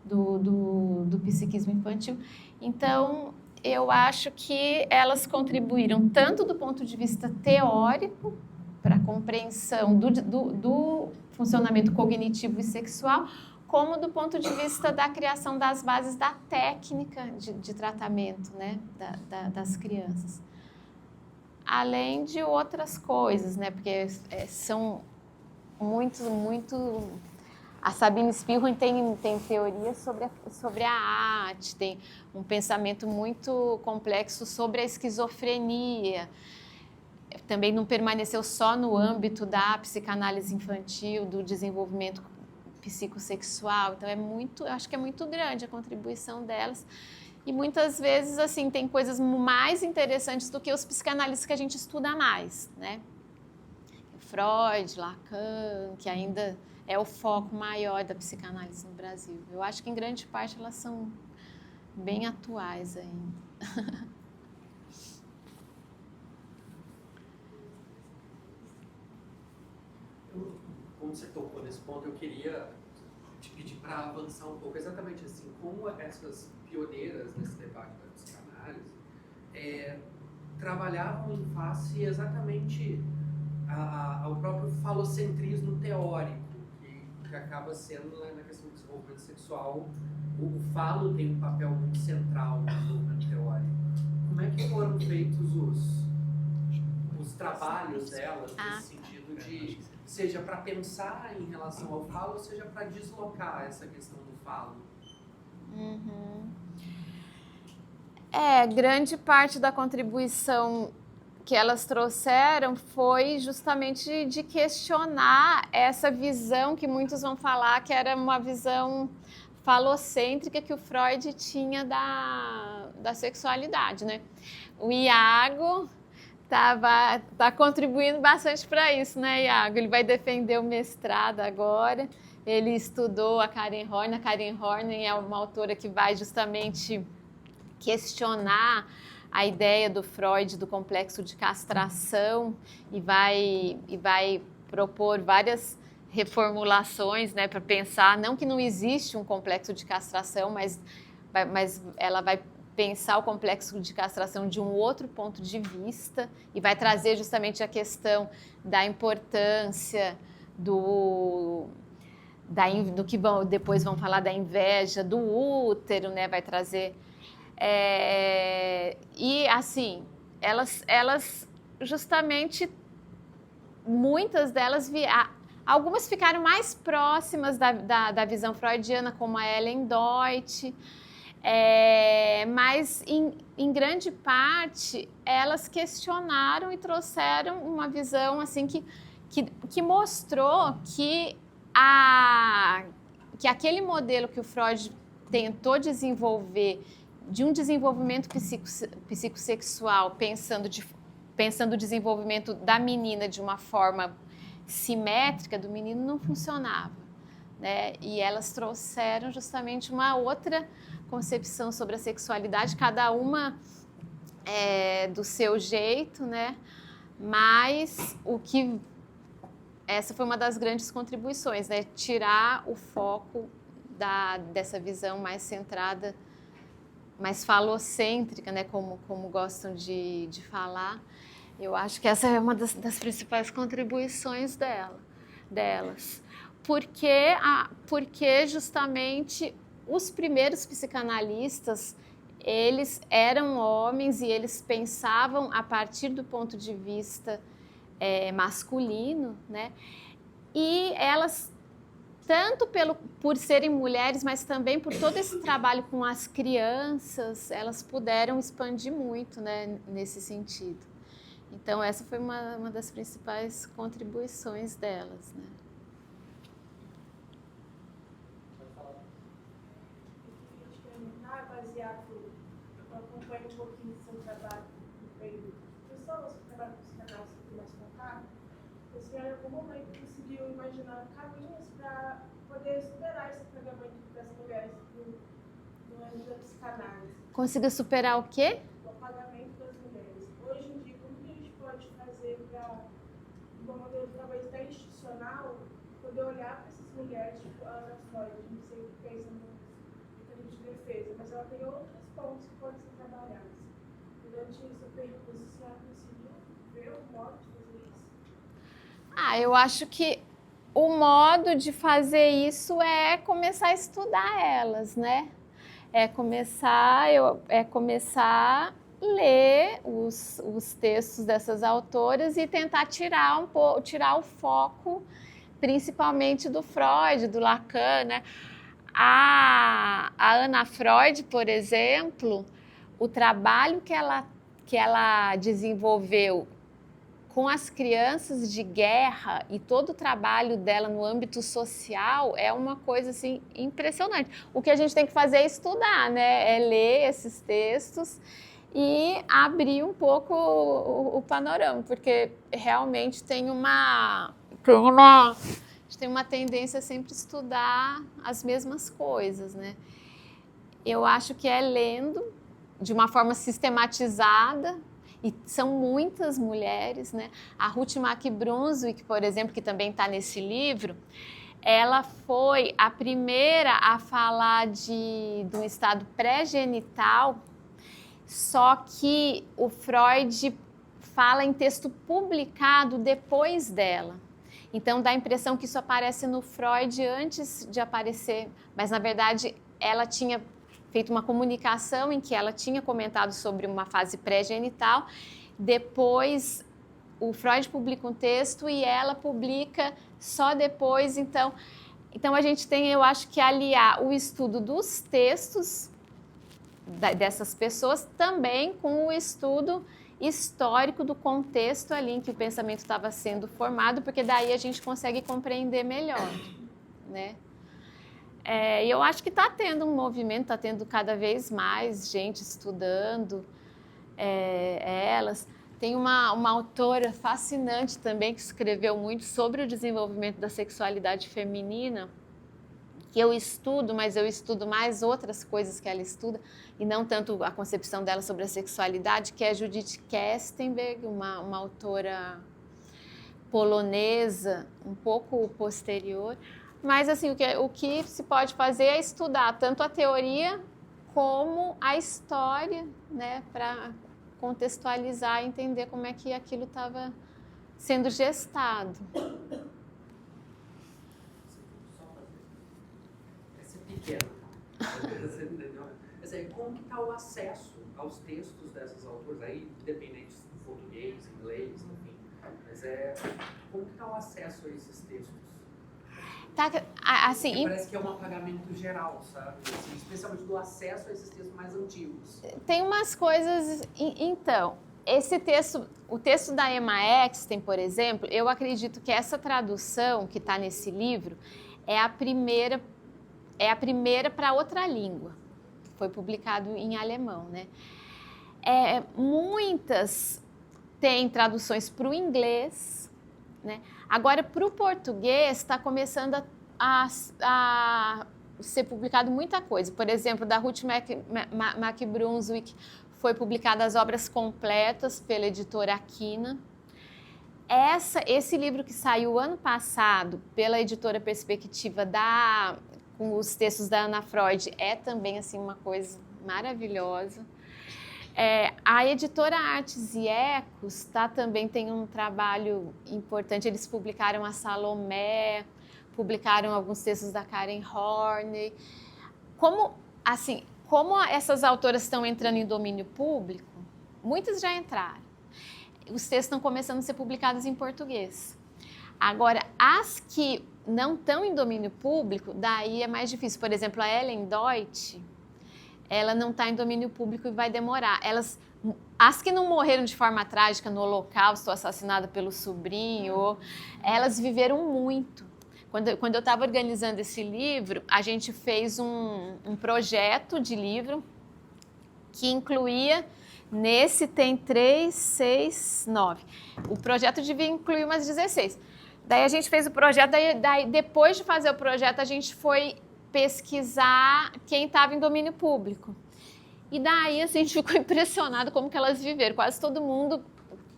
[SPEAKER 2] do psiquismo infantil. Então, eu acho que elas contribuíram tanto do ponto de vista teórico, para a compreensão do funcionamento cognitivo e sexual, como do ponto de vista da criação das bases da técnica de tratamento, né, das crianças. Além de outras coisas, né, porque são muito... A Sabina Spielrein tem teorias sobre a arte, tem um pensamento muito complexo sobre a esquizofrenia. Também não permaneceu só no âmbito da psicanálise infantil, do desenvolvimento psicossexual. Então, eu acho que é muito grande a contribuição delas. E muitas vezes, assim, tem coisas mais interessantes do que os psicanalistas que a gente estuda mais, né? Freud, Lacan, que ainda é o foco maior da psicanálise no Brasil. Eu acho que, em grande parte, elas são bem atuais ainda.
[SPEAKER 4] Como você tocou nesse ponto, eu queria te pedir para avançar um pouco, exatamente assim, como essas pioneiras nesse debate da psicanálise trabalhavam em face exatamente ao próprio falocentrismo teórico, que acaba sendo, na questão do desenvolvimento sexual, o falo tem um papel muito central no desenvolvimento teórico. Como é que foram feitos os trabalhos delas nesse sentido de, seja para pensar em relação ao falo, seja para deslocar essa questão do falo?
[SPEAKER 2] Grande parte da contribuição que elas trouxeram foi justamente de questionar essa visão que muitos vão falar que era uma visão falocêntrica que o Freud tinha da sexualidade, né? O Iago tá contribuindo bastante para isso, né, Iago? Ele vai defender o mestrado agora. Ele estudou a Karen Horney. A Karen Horney é uma autora que vai justamente questionar a ideia do Freud do complexo de castração e vai propor várias reformulações, né, para pensar, não que não existe um complexo de castração, mas ela vai pensar o complexo de castração de um outro ponto de vista e vai trazer justamente a questão da importância do que depois vão falar da inveja do útero, né, vai trazer e assim, elas justamente, muitas delas, algumas ficaram mais próximas da visão freudiana, como a Ellen Deutsch, mas em grande parte elas questionaram e trouxeram uma visão assim que mostrou que aquele modelo que o Freud tentou desenvolver de um desenvolvimento psicossexual, pensando o desenvolvimento da menina de uma forma simétrica, do menino não funcionava, né? E elas trouxeram justamente uma outra concepção sobre a sexualidade, cada uma do seu jeito, né? Mas essa foi uma das grandes contribuições, né? Tirar o foco dessa visão mais centrada, mais falocêntrica, né, como gostam de falar. Eu acho que essa é uma das principais contribuições delas. Porque justamente os primeiros psicanalistas, eles eram homens e eles pensavam a partir do ponto de vista masculino, né? E elas, tanto por serem mulheres, mas também por todo esse trabalho com as crianças, elas puderam expandir muito, né, nesse sentido. Então, essa foi uma das principais contribuições delas, né?
[SPEAKER 6] Baseado, eu acompanho um pouquinho do seu trabalho no período de pessoas que trabalham com psicanálise mais focado. A senhora, em algum momento, conseguiu imaginar caminhos para poder superar esse apagamento das mulheres no âmbito da psicanálise?
[SPEAKER 2] Conseguiu superar o quê?
[SPEAKER 6] O apagamento das mulheres. Hoje em dia, como que a gente pode fazer para, no modelo talvez até institucional, poder olhar para essas mulheres, tipo a Ana Freud, não sei o que pensa no mecanismo de defesa, mas ela tem outros pontos que podem ser trabalhados. Durante esse percurso, a senhora conseguiu ver o modo de fazer isso?
[SPEAKER 2] Eu acho que o modo de fazer isso é começar a estudar elas, né? É começar a ler os textos dessas autoras e tentar tirar o foco, principalmente do Freud, do Lacan, né? A Ana Freud, por exemplo, o trabalho que ela desenvolveu com as crianças de guerra e todo o trabalho dela no âmbito social é uma coisa assim impressionante. O que a gente tem que fazer é estudar, né? É ler esses textos e abrir um pouco o panorama, porque realmente tem uma tendência a sempre estudar as mesmas coisas, né? Eu acho que é lendo de uma forma sistematizada, e são muitas mulheres, né? A Ruth Mack Brunswick, por exemplo, que também está nesse livro, ela foi a primeira a falar de um estado pré-genital, só que o Freud fala em texto publicado depois dela. Então dá a impressão que isso aparece no Freud antes de aparecer, mas na verdade ela tinha feito uma comunicação em que ela tinha comentado sobre uma fase pré-genital, depois o Freud publica um texto e ela publica só depois. Então a gente tem, eu acho que aliar o estudo dos textos dessas pessoas também com o estudo histórico do contexto ali em que o pensamento estava sendo formado, porque daí a gente consegue compreender melhor, né? E eu acho que está tendo um movimento, está tendo cada vez mais gente estudando elas. Tem uma autora fascinante também que escreveu muito sobre o desenvolvimento da sexualidade feminina, que eu estudo, mas eu estudo mais outras coisas que ela estuda, e não tanto a concepção dela sobre a sexualidade, que é Judith Kestenberg, uma autora polonesa, um pouco posterior. Mas assim, o que se pode fazer é estudar tanto a teoria como a história, né, para contextualizar e entender como é que aquilo estava sendo gestado.
[SPEAKER 4] Essa é pequena, você entendeu? Como que está o acesso aos textos dessas autoras aí, independente do português, inglês, enfim. Mas como que está o acesso a esses textos?
[SPEAKER 2] Tá, assim,
[SPEAKER 4] parece que é um apagamento geral, sabe? Assim, especialmente do acesso a esses textos mais antigos.
[SPEAKER 2] Tem umas coisas... Então, o texto da Emma Exten, por exemplo, eu acredito que essa tradução que está nesse livro é a primeira para outra língua. Foi publicado em alemão, né? Muitas têm traduções para o inglês, né? Agora, para o português, está começando a ser publicado muita coisa. Por exemplo, da Ruth McBrunswick foi publicada as obras completas pela editora Aquina. Esse livro que saiu ano passado pela editora Perspectiva com os textos da Ana Freud é também assim, uma coisa maravilhosa. A editora Artes e Ecos também tem um trabalho importante. Eles publicaram a Salomé, publicaram alguns textos da Karen Horney. Como essas autoras estão entrando em domínio público, muitas já entraram. Os textos estão começando a ser publicados em português. Agora, as que não estão em domínio público, daí é mais difícil. Por exemplo, a Ellen Deutsch, ela não está em domínio público e vai demorar. As que não morreram de forma trágica no Holocausto, assassinada pelo sobrinho, elas viveram muito. Quando eu estava organizando esse livro, a gente fez um projeto de livro que incluía, nesse tem 3, 6, 9. O projeto devia incluir umas 16. Daí a gente fez o projeto, daí depois de fazer o projeto, a gente foi pesquisar quem estava em domínio público. E daí assim, a gente ficou impressionado como que elas viveram. Quase todo mundo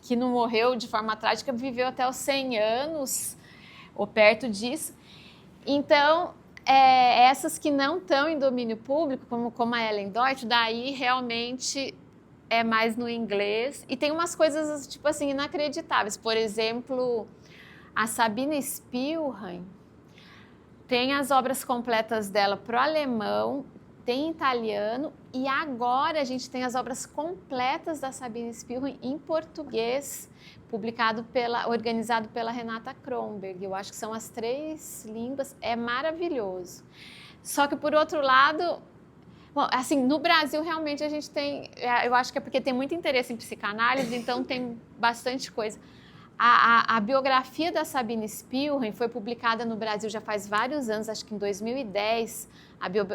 [SPEAKER 2] que não morreu de forma trágica viveu até os 100 anos, ou perto disso. Então, essas que não estão em domínio público, como a Ellen Deutsch, daí realmente é mais no inglês. E tem umas coisas, tipo assim, inacreditáveis. Por exemplo, a Sabine Spielrein tem as obras completas dela para o alemão, tem italiano, e agora a gente tem as obras completas da Sabine Spielrein em português, organizado pela Renata Kronberg. Eu acho que são as 3 línguas, é maravilhoso. Só que, por outro lado, bom, assim, no Brasil realmente a gente tem, eu acho que é porque tem muito interesse em psicanálise, então tem bastante coisa. A biografia da Sabine Spielrein foi publicada no Brasil já faz vários anos, acho que em 2010,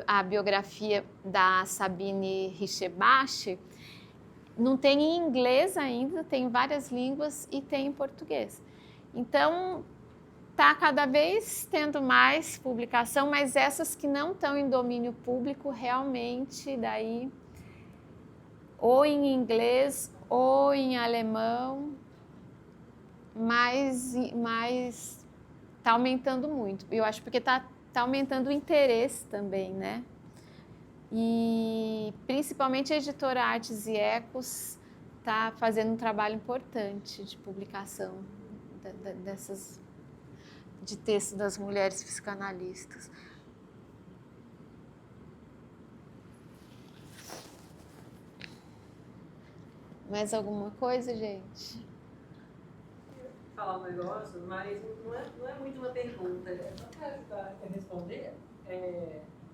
[SPEAKER 2] a biografia da Sabine Richebache. Não tem em inglês ainda, tem em várias línguas e tem em português. Então, está cada vez tendo mais publicação, mas essas que não estão em domínio público, realmente, daí, ou em inglês ou em alemão, mais tá aumentando muito. Eu acho porque tá aumentando o interesse também, né? E principalmente a editora Artes e Ecos está fazendo um trabalho importante de publicação de texto das mulheres psicanalistas. Mais alguma coisa, gente?
[SPEAKER 7] Falar um negócio, mas não é muito uma pergunta, é só para ajudar a responder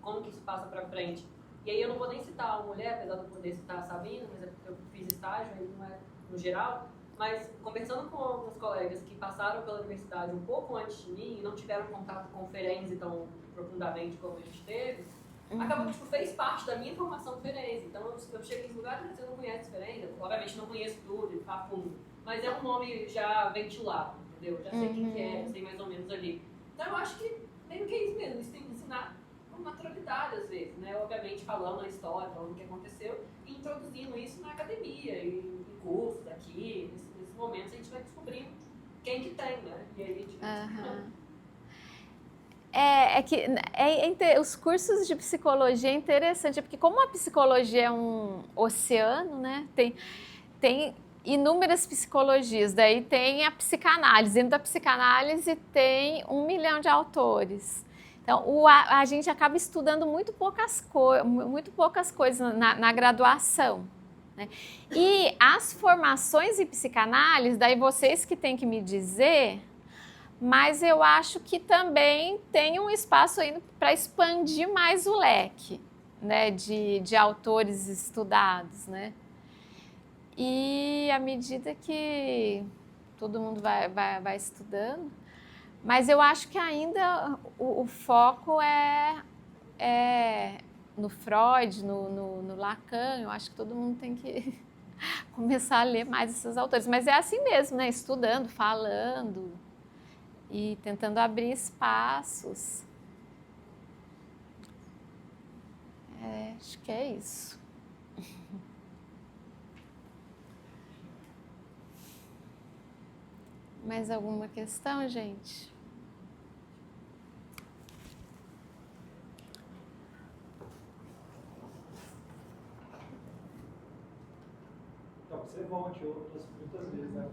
[SPEAKER 7] como que isso passa para frente. E aí eu não vou nem citar uma mulher, apesar de eu poder citar a Sabina, mas é porque eu fiz estágio, aí não é no geral, mas conversando com alguns colegas que passaram pela universidade um pouco antes de mim e não tiveram contato com forense tão profundamente como a gente teve, acabou que tipo, fez parte da minha formação forense. Então eu cheguei em lugares que você não conhece forense, obviamente não conheço tudo, a fundo, mas é um nome já ventilado, entendeu? Já sei quem que é, sei mais ou menos ali. Então eu acho que meio que é isso mesmo, isso tem que ensinar com naturalidade às vezes, né? Obviamente falando a história, falando o que aconteceu e introduzindo isso na academia, em cursos aqui, nesses momentos a gente vai descobrindo quem que tem, né? E aí a gente vai
[SPEAKER 2] os cursos de psicologia é interessante, porque como a psicologia é um oceano, né? Tem inúmeras psicologias, daí tem a psicanálise, dentro da psicanálise tem 1 milhão de autores. Então, a gente acaba estudando muito poucas coisas na graduação, né? E as formações em psicanálise, daí vocês que têm que me dizer, mas eu acho que também tem um espaço ainda para expandir mais o leque, né, de autores estudados, né? E à medida que todo mundo vai estudando, mas eu acho que ainda o foco é no Freud, no Lacan. Eu acho que todo mundo tem que começar a ler mais esses autores. Mas é assim mesmo, né? Estudando, falando e tentando abrir espaços. Acho que é isso. Mais alguma questão, gente?
[SPEAKER 1] Então, você volte muitas vezes, né?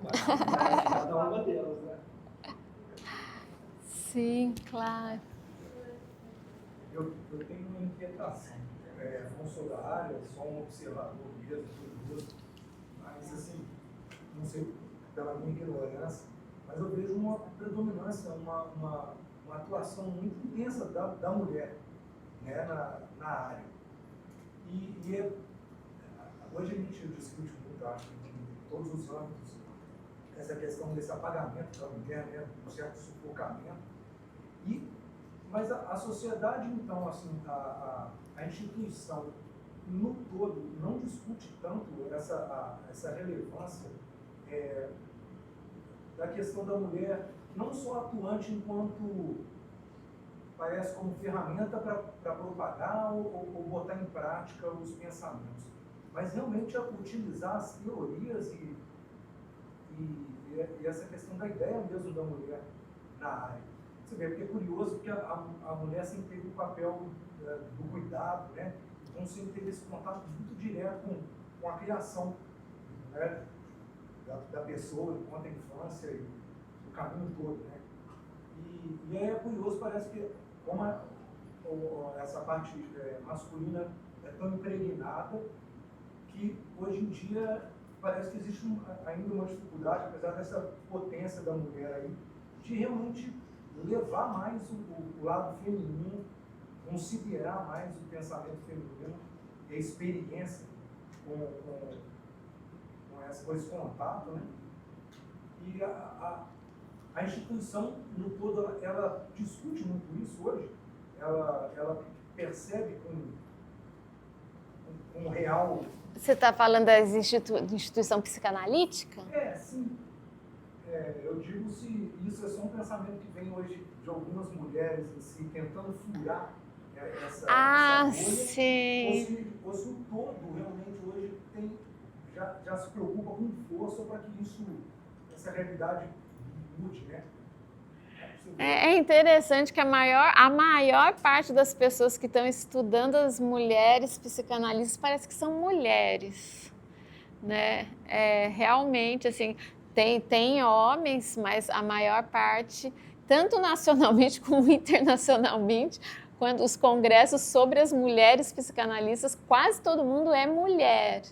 [SPEAKER 1] Cada uma delas, né?
[SPEAKER 2] Sim, claro.
[SPEAKER 8] Eu tenho uma inquietação. Não sou da área, sou um observador mesmo, curioso, mas assim, não sei pela minha ignorância, mas eu vejo uma predominância, uma atuação muito intensa da mulher, né, na área. Hoje a gente discute muito, acho que em todos os âmbitos, essa questão desse apagamento da mulher, né, um certo sufocamento. Mas a sociedade, então, assim, a instituição no todo não discute tanto essa relevância da questão da mulher, não só atuante enquanto parece como ferramenta para propagar ou botar em prática os pensamentos, mas realmente utilizar as teorias e essa questão da ideia mesmo da mulher na área. Você vê, porque é curioso que a mulher sempre teve o papel do cuidado, né? Então sempre teve esse contato muito direto com a criação, né, da pessoa enquanto a infância e o caminho todo, né? E aí é curioso, parece que como essa parte masculina é tão impregnada que hoje em dia parece que existe ainda uma dificuldade, apesar dessa potência da mulher aí, de realmente levar mais o lado feminino, considerar mais o pensamento feminino e a experiência com esse contato, né? E a instituição, no todo, ela discute muito isso hoje, ela percebe com real...
[SPEAKER 2] Você está falando da instituição psicanalítica?
[SPEAKER 8] Sim. Eu digo se isso é só um pensamento que vem hoje de algumas mulheres assim, tentando furar essa bolha,
[SPEAKER 2] sim.
[SPEAKER 8] ou se o todo realmente hoje já se preocupa com força para que essa realidade mude, né?
[SPEAKER 2] É interessante que a maior parte das pessoas que estão estudando as mulheres psicanalistas parece que são mulheres, né? Realmente, assim, tem homens, mas a maior parte, tanto nacionalmente como internacionalmente, quando os congressos sobre as mulheres psicanalistas, quase todo mundo é mulher.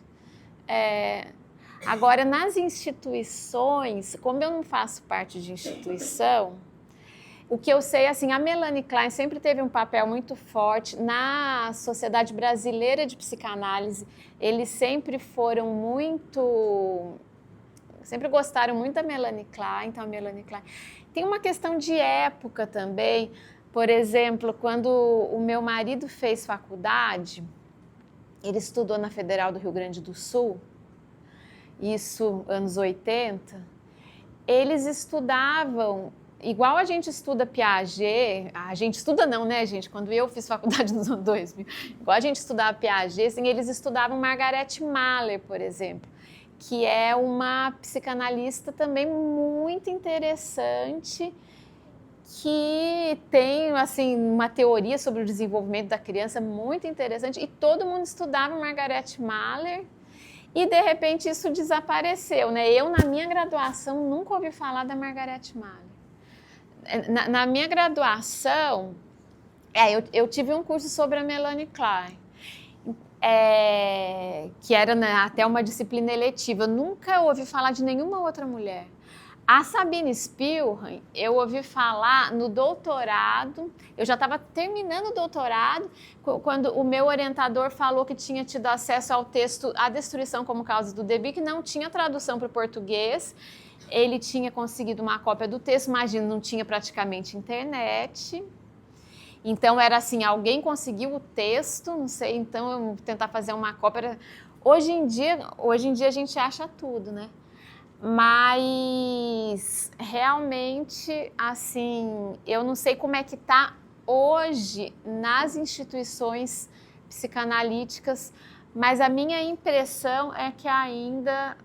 [SPEAKER 2] Agora, nas instituições, como eu não faço parte de instituição, o que eu sei, assim, a Melanie Klein sempre teve um papel muito forte na Sociedade Brasileira de Psicanálise. Eles sempre gostaram muito da Melanie Klein. Então, a Melanie Klein tem uma questão de época também. Por exemplo, quando o meu marido fez faculdade, ele estudou na Federal do Rio Grande do Sul, isso anos 80, eles estudavam, igual a gente estuda Piaget, a gente estuda não, né, gente? Quando eu fiz faculdade nos anos 2000, igual a gente estudava Piaget, assim, eles estudavam Margaret Mahler, por exemplo, que é uma psicanalista também muito interessante, que tem, assim, uma teoria sobre o desenvolvimento da criança muito interessante, e todo mundo estudava Margaret Mahler, e de repente isso desapareceu, né? Eu, na minha graduação, nunca ouvi falar da Margaret Mahler. Na minha graduação, eu tive um curso sobre a Melanie Klein, que era, né, até uma disciplina eletiva. Eu nunca ouvi falar de nenhuma outra mulher. A Sabine Spielhan, eu ouvi falar no doutorado, eu já estava terminando o doutorado, quando o meu orientador falou que tinha tido acesso ao texto A Destruição como Causa do Debye, que não tinha tradução para o português. Ele tinha conseguido uma cópia do texto, imagina, não tinha praticamente internet. Então, era assim, alguém conseguiu o texto, não sei, então eu tentar fazer uma cópia. Hoje em dia a gente acha tudo, né? Mas, realmente, assim, eu não sei como é que está hoje nas instituições psicanalíticas, mas a minha impressão é que ainda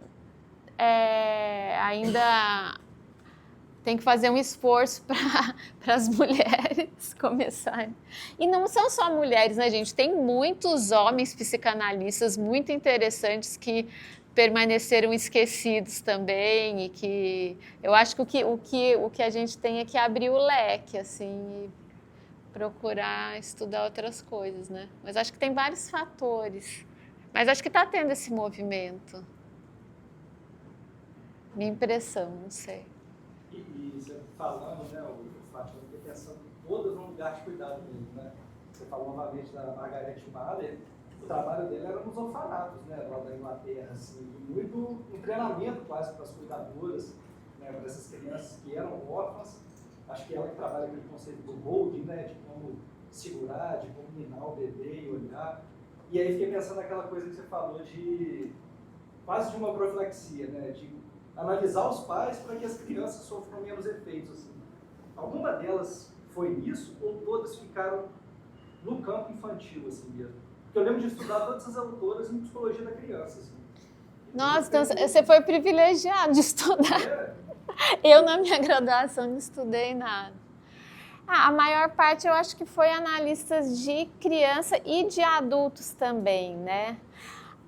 [SPEAKER 2] tem que fazer um esforço para as mulheres começarem. E não são só mulheres, né, gente? Tem muitos homens psicanalistas muito interessantes que permaneceram esquecidos também, e que eu acho que o que a gente tem é que abrir o leque, assim, e procurar estudar outras coisas, né? Mas acho que tem vários fatores. Mas acho que está tendo esse movimento. Minha impressão, não sei.
[SPEAKER 1] E você falando, né, o Fátima, eu fiquei pensando todas num lugar de cuidado mesmo, né? Você falou novamente da Margaret Mahler, o trabalho dela era nos orfanatos, né, lá da Inglaterra, assim, e muito um treinamento quase para as cuidadoras, né, para essas crianças que eram órfãs. Acho que ela que trabalha aquele conceito do holding, né, de como segurar, de como minar o bebê e olhar. E aí fiquei pensando naquela coisa que você falou de quase de uma profilaxia, né, de analisar os pais para que as crianças sofram menos efeitos, assim. Alguma delas foi isso ou todas ficaram no campo infantil, assim mesmo? Porque eu lembro de estudar todas as autoras em psicologia da criança, assim.
[SPEAKER 2] Nossa, então você foi privilegiado de estudar. Eu, na minha graduação, não estudei nada. A maior parte eu acho que foi analistas de criança e de adultos também, né?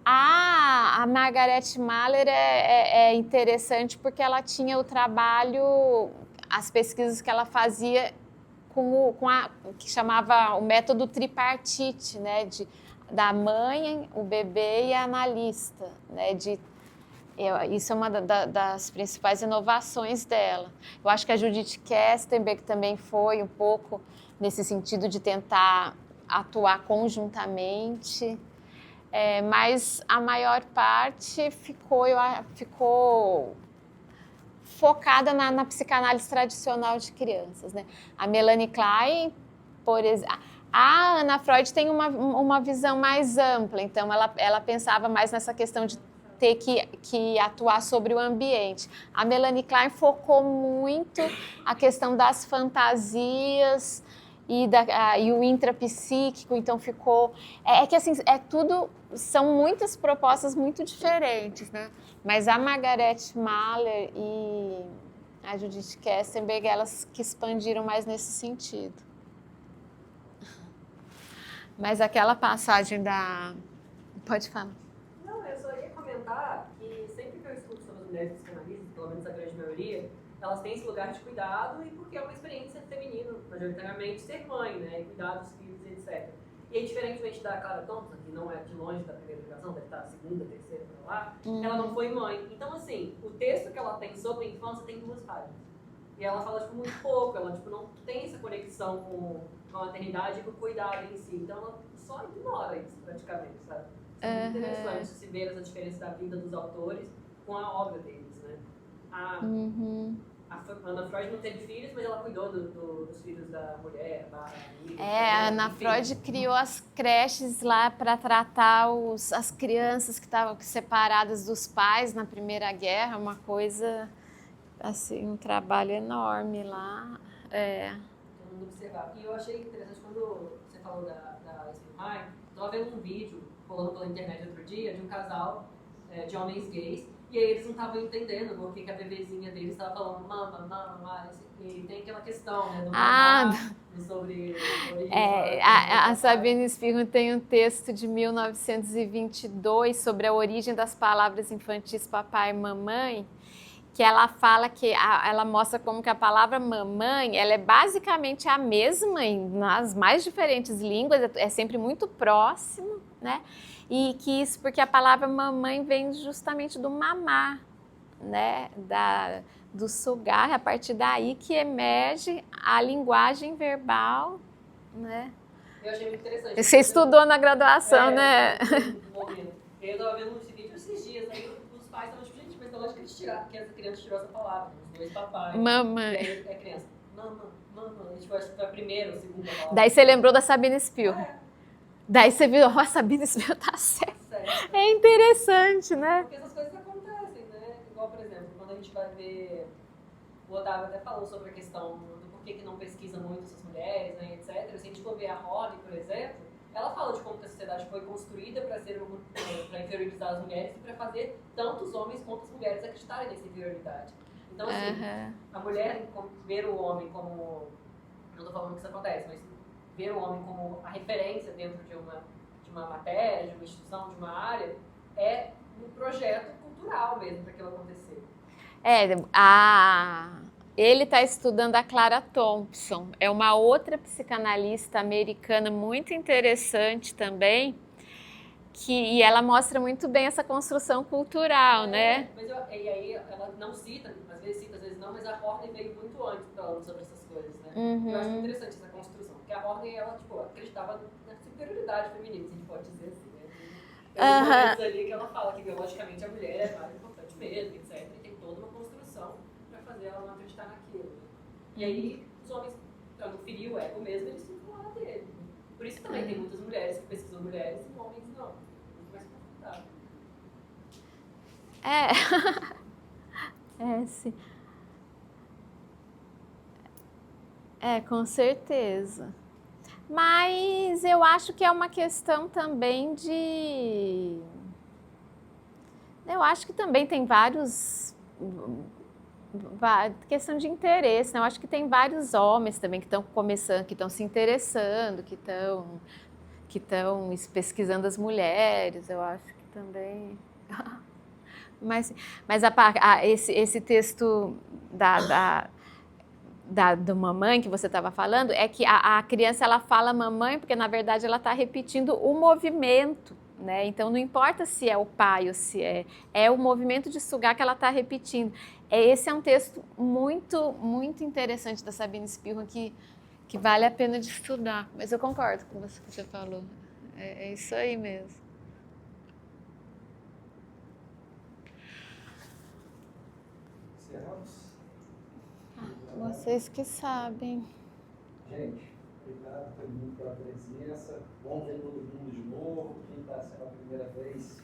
[SPEAKER 2] A Margaret Mahler é interessante porque ela tinha o trabalho, as pesquisas que ela fazia com que chamava o método tripartite, né? Da mãe, o bebê e a analista, né? Isso é uma das principais inovações dela. Eu acho que a Judith Kestenberg também foi um pouco nesse sentido de tentar atuar conjuntamente, mas a maior parte ficou focada na psicanálise tradicional de crianças, né? A Melanie Klein, por exemplo, a Ana Freud tem uma visão mais ampla, então ela pensava mais nessa questão de ter que atuar sobre o ambiente. A Melanie Klein focou muito a questão das fantasias e o intrapsíquico, então ficou... que assim, são muitas propostas muito diferentes, né? Mas a Margaret Mahler e a Judith Kestenberg, elas que expandiram mais nesse sentido. Mas aquela passagem da... Pode falar.
[SPEAKER 7] Não, eu só ia comentar que sempre que eu escuto sobre as mulheres psicanalistas, pelo menos a grande maioria, elas têm esse lugar de cuidado e porque é uma experiência feminina, majoritariamente, ser mãe, né? E cuidar dos filhos, etc. E aí, diferentemente da Clara Thompson, que não é de longe da primeira geração, deve estar a segunda, terceira, pra lá, ela não foi mãe. Então, assim, o texto que ela tem sobre a infância tem 2 páginas. E ela fala, tipo, muito pouco, ela, tipo, não tem essa conexão com a maternidade e com o cuidado em si. Então, ela só ignora isso, praticamente, sabe? É muito interessante se ver essa diferença da vida dos autores com a obra deles, né? A Ana Freud não teve filhos, mas ela cuidou dos filhos da mulher, da amiga.
[SPEAKER 2] A Ana Freud criou as creches lá para tratar as crianças que estavam separadas dos pais na Primeira Guerra, uma coisa, assim, um trabalho enorme lá.
[SPEAKER 7] Todo mundo observar. E eu achei interessante quando você falou da Spielheim, eu estava vendo um vídeo rolando pela internet outro dia de um casal de homens gays. E aí eles não estavam entendendo porque que a bebezinha deles estava falando mama, e tem aquela questão, né, do mamar, sobre
[SPEAKER 2] a Sabine Spielmann tem um texto de 1922 sobre a origem das palavras infantis papai e mamãe, que ela fala que ela mostra como que a palavra mamãe, ela é basicamente a mesma nas mais diferentes línguas, é sempre muito próximo, né? E que isso porque a palavra mamãe vem justamente do mamar, né? Do sugar, a partir daí que emerge a linguagem verbal, né?
[SPEAKER 7] Eu achei muito interessante.
[SPEAKER 2] Você estudou na graduação, né?
[SPEAKER 7] Eu estava vendo esse vídeo esses dias, aí os pais estavam tipo, gente, mas da lógica que essa criança tirou essa palavra, os 2 papais.
[SPEAKER 2] Mamãe.
[SPEAKER 7] E aí a criança, mamãe, e, tipo, acho que foi a primeira ou a segunda palavra.
[SPEAKER 2] Daí você lembrou da Sabine Spielmann. Daí você viu, a Sabine Spielmann tá certa. É interessante, né?
[SPEAKER 7] Porque essas coisas acontecem, né? Igual, por exemplo, quando a gente vai ver... O Otávio até falou sobre a questão do porquê que não pesquisa muito essas mulheres, né, etc. Se a gente for ver a Holly, por exemplo, ela fala de como que a sociedade foi construída para inferiorizar as mulheres e para fazer tanto os homens quanto as mulheres acreditarem nessa inferioridade. Então, assim, a mulher ver o homem como... Não estou falando que isso acontece, mas ver o homem como a referência dentro de uma matéria, de uma instituição, de uma área, é um projeto cultural mesmo para aquilo acontecer.
[SPEAKER 2] Ele está estudando a Clara Thompson, é uma outra psicanalista americana muito interessante também, e ela mostra muito bem essa construção cultural, né?
[SPEAKER 7] Mas e aí ela não cita, às vezes não, mas a Horney veio muito antes falando sobre essas coisas, né? Eu acho interessante essa construção, porque a Horney, ela tipo, acreditava na superioridade feminina, se a gente pode dizer assim, né? Tem momentos ali que ela fala que biologicamente a mulher é mais importante mesmo, etc. E tem toda uma construção para fazer ela não acreditar naquilo. Né? E aí os homens, para não ferir o ego mesmo, eles ficam lá dele. Né? Por isso também tem muitas mulheres que pesquisam mulheres e homens não. Muito mais confortável.
[SPEAKER 2] Sim. Com certeza. Mas eu acho que é uma questão também de... Eu acho que também tem questão de interesse, né? Eu acho que tem vários homens também que estão começando, que estão se interessando, que estão pesquisando as mulheres, eu acho que também... Mas esse texto do mamãe que você estava falando, é que a criança ela fala mamãe porque na verdade ela está repetindo o movimento, né? Então não importa se é o pai ou se é o movimento de sugar que ela está repetindo. Esse é um texto muito, muito interessante da Sabine Spielmann que vale a pena de estudar. Mas eu concordo com o que você falou. É isso aí mesmo.
[SPEAKER 1] Encerramos?
[SPEAKER 2] Vocês que sabem.
[SPEAKER 1] Gente, obrigado a todo mundo pela presença. Bom ver todo mundo de novo. Quem está sendo a primeira vez,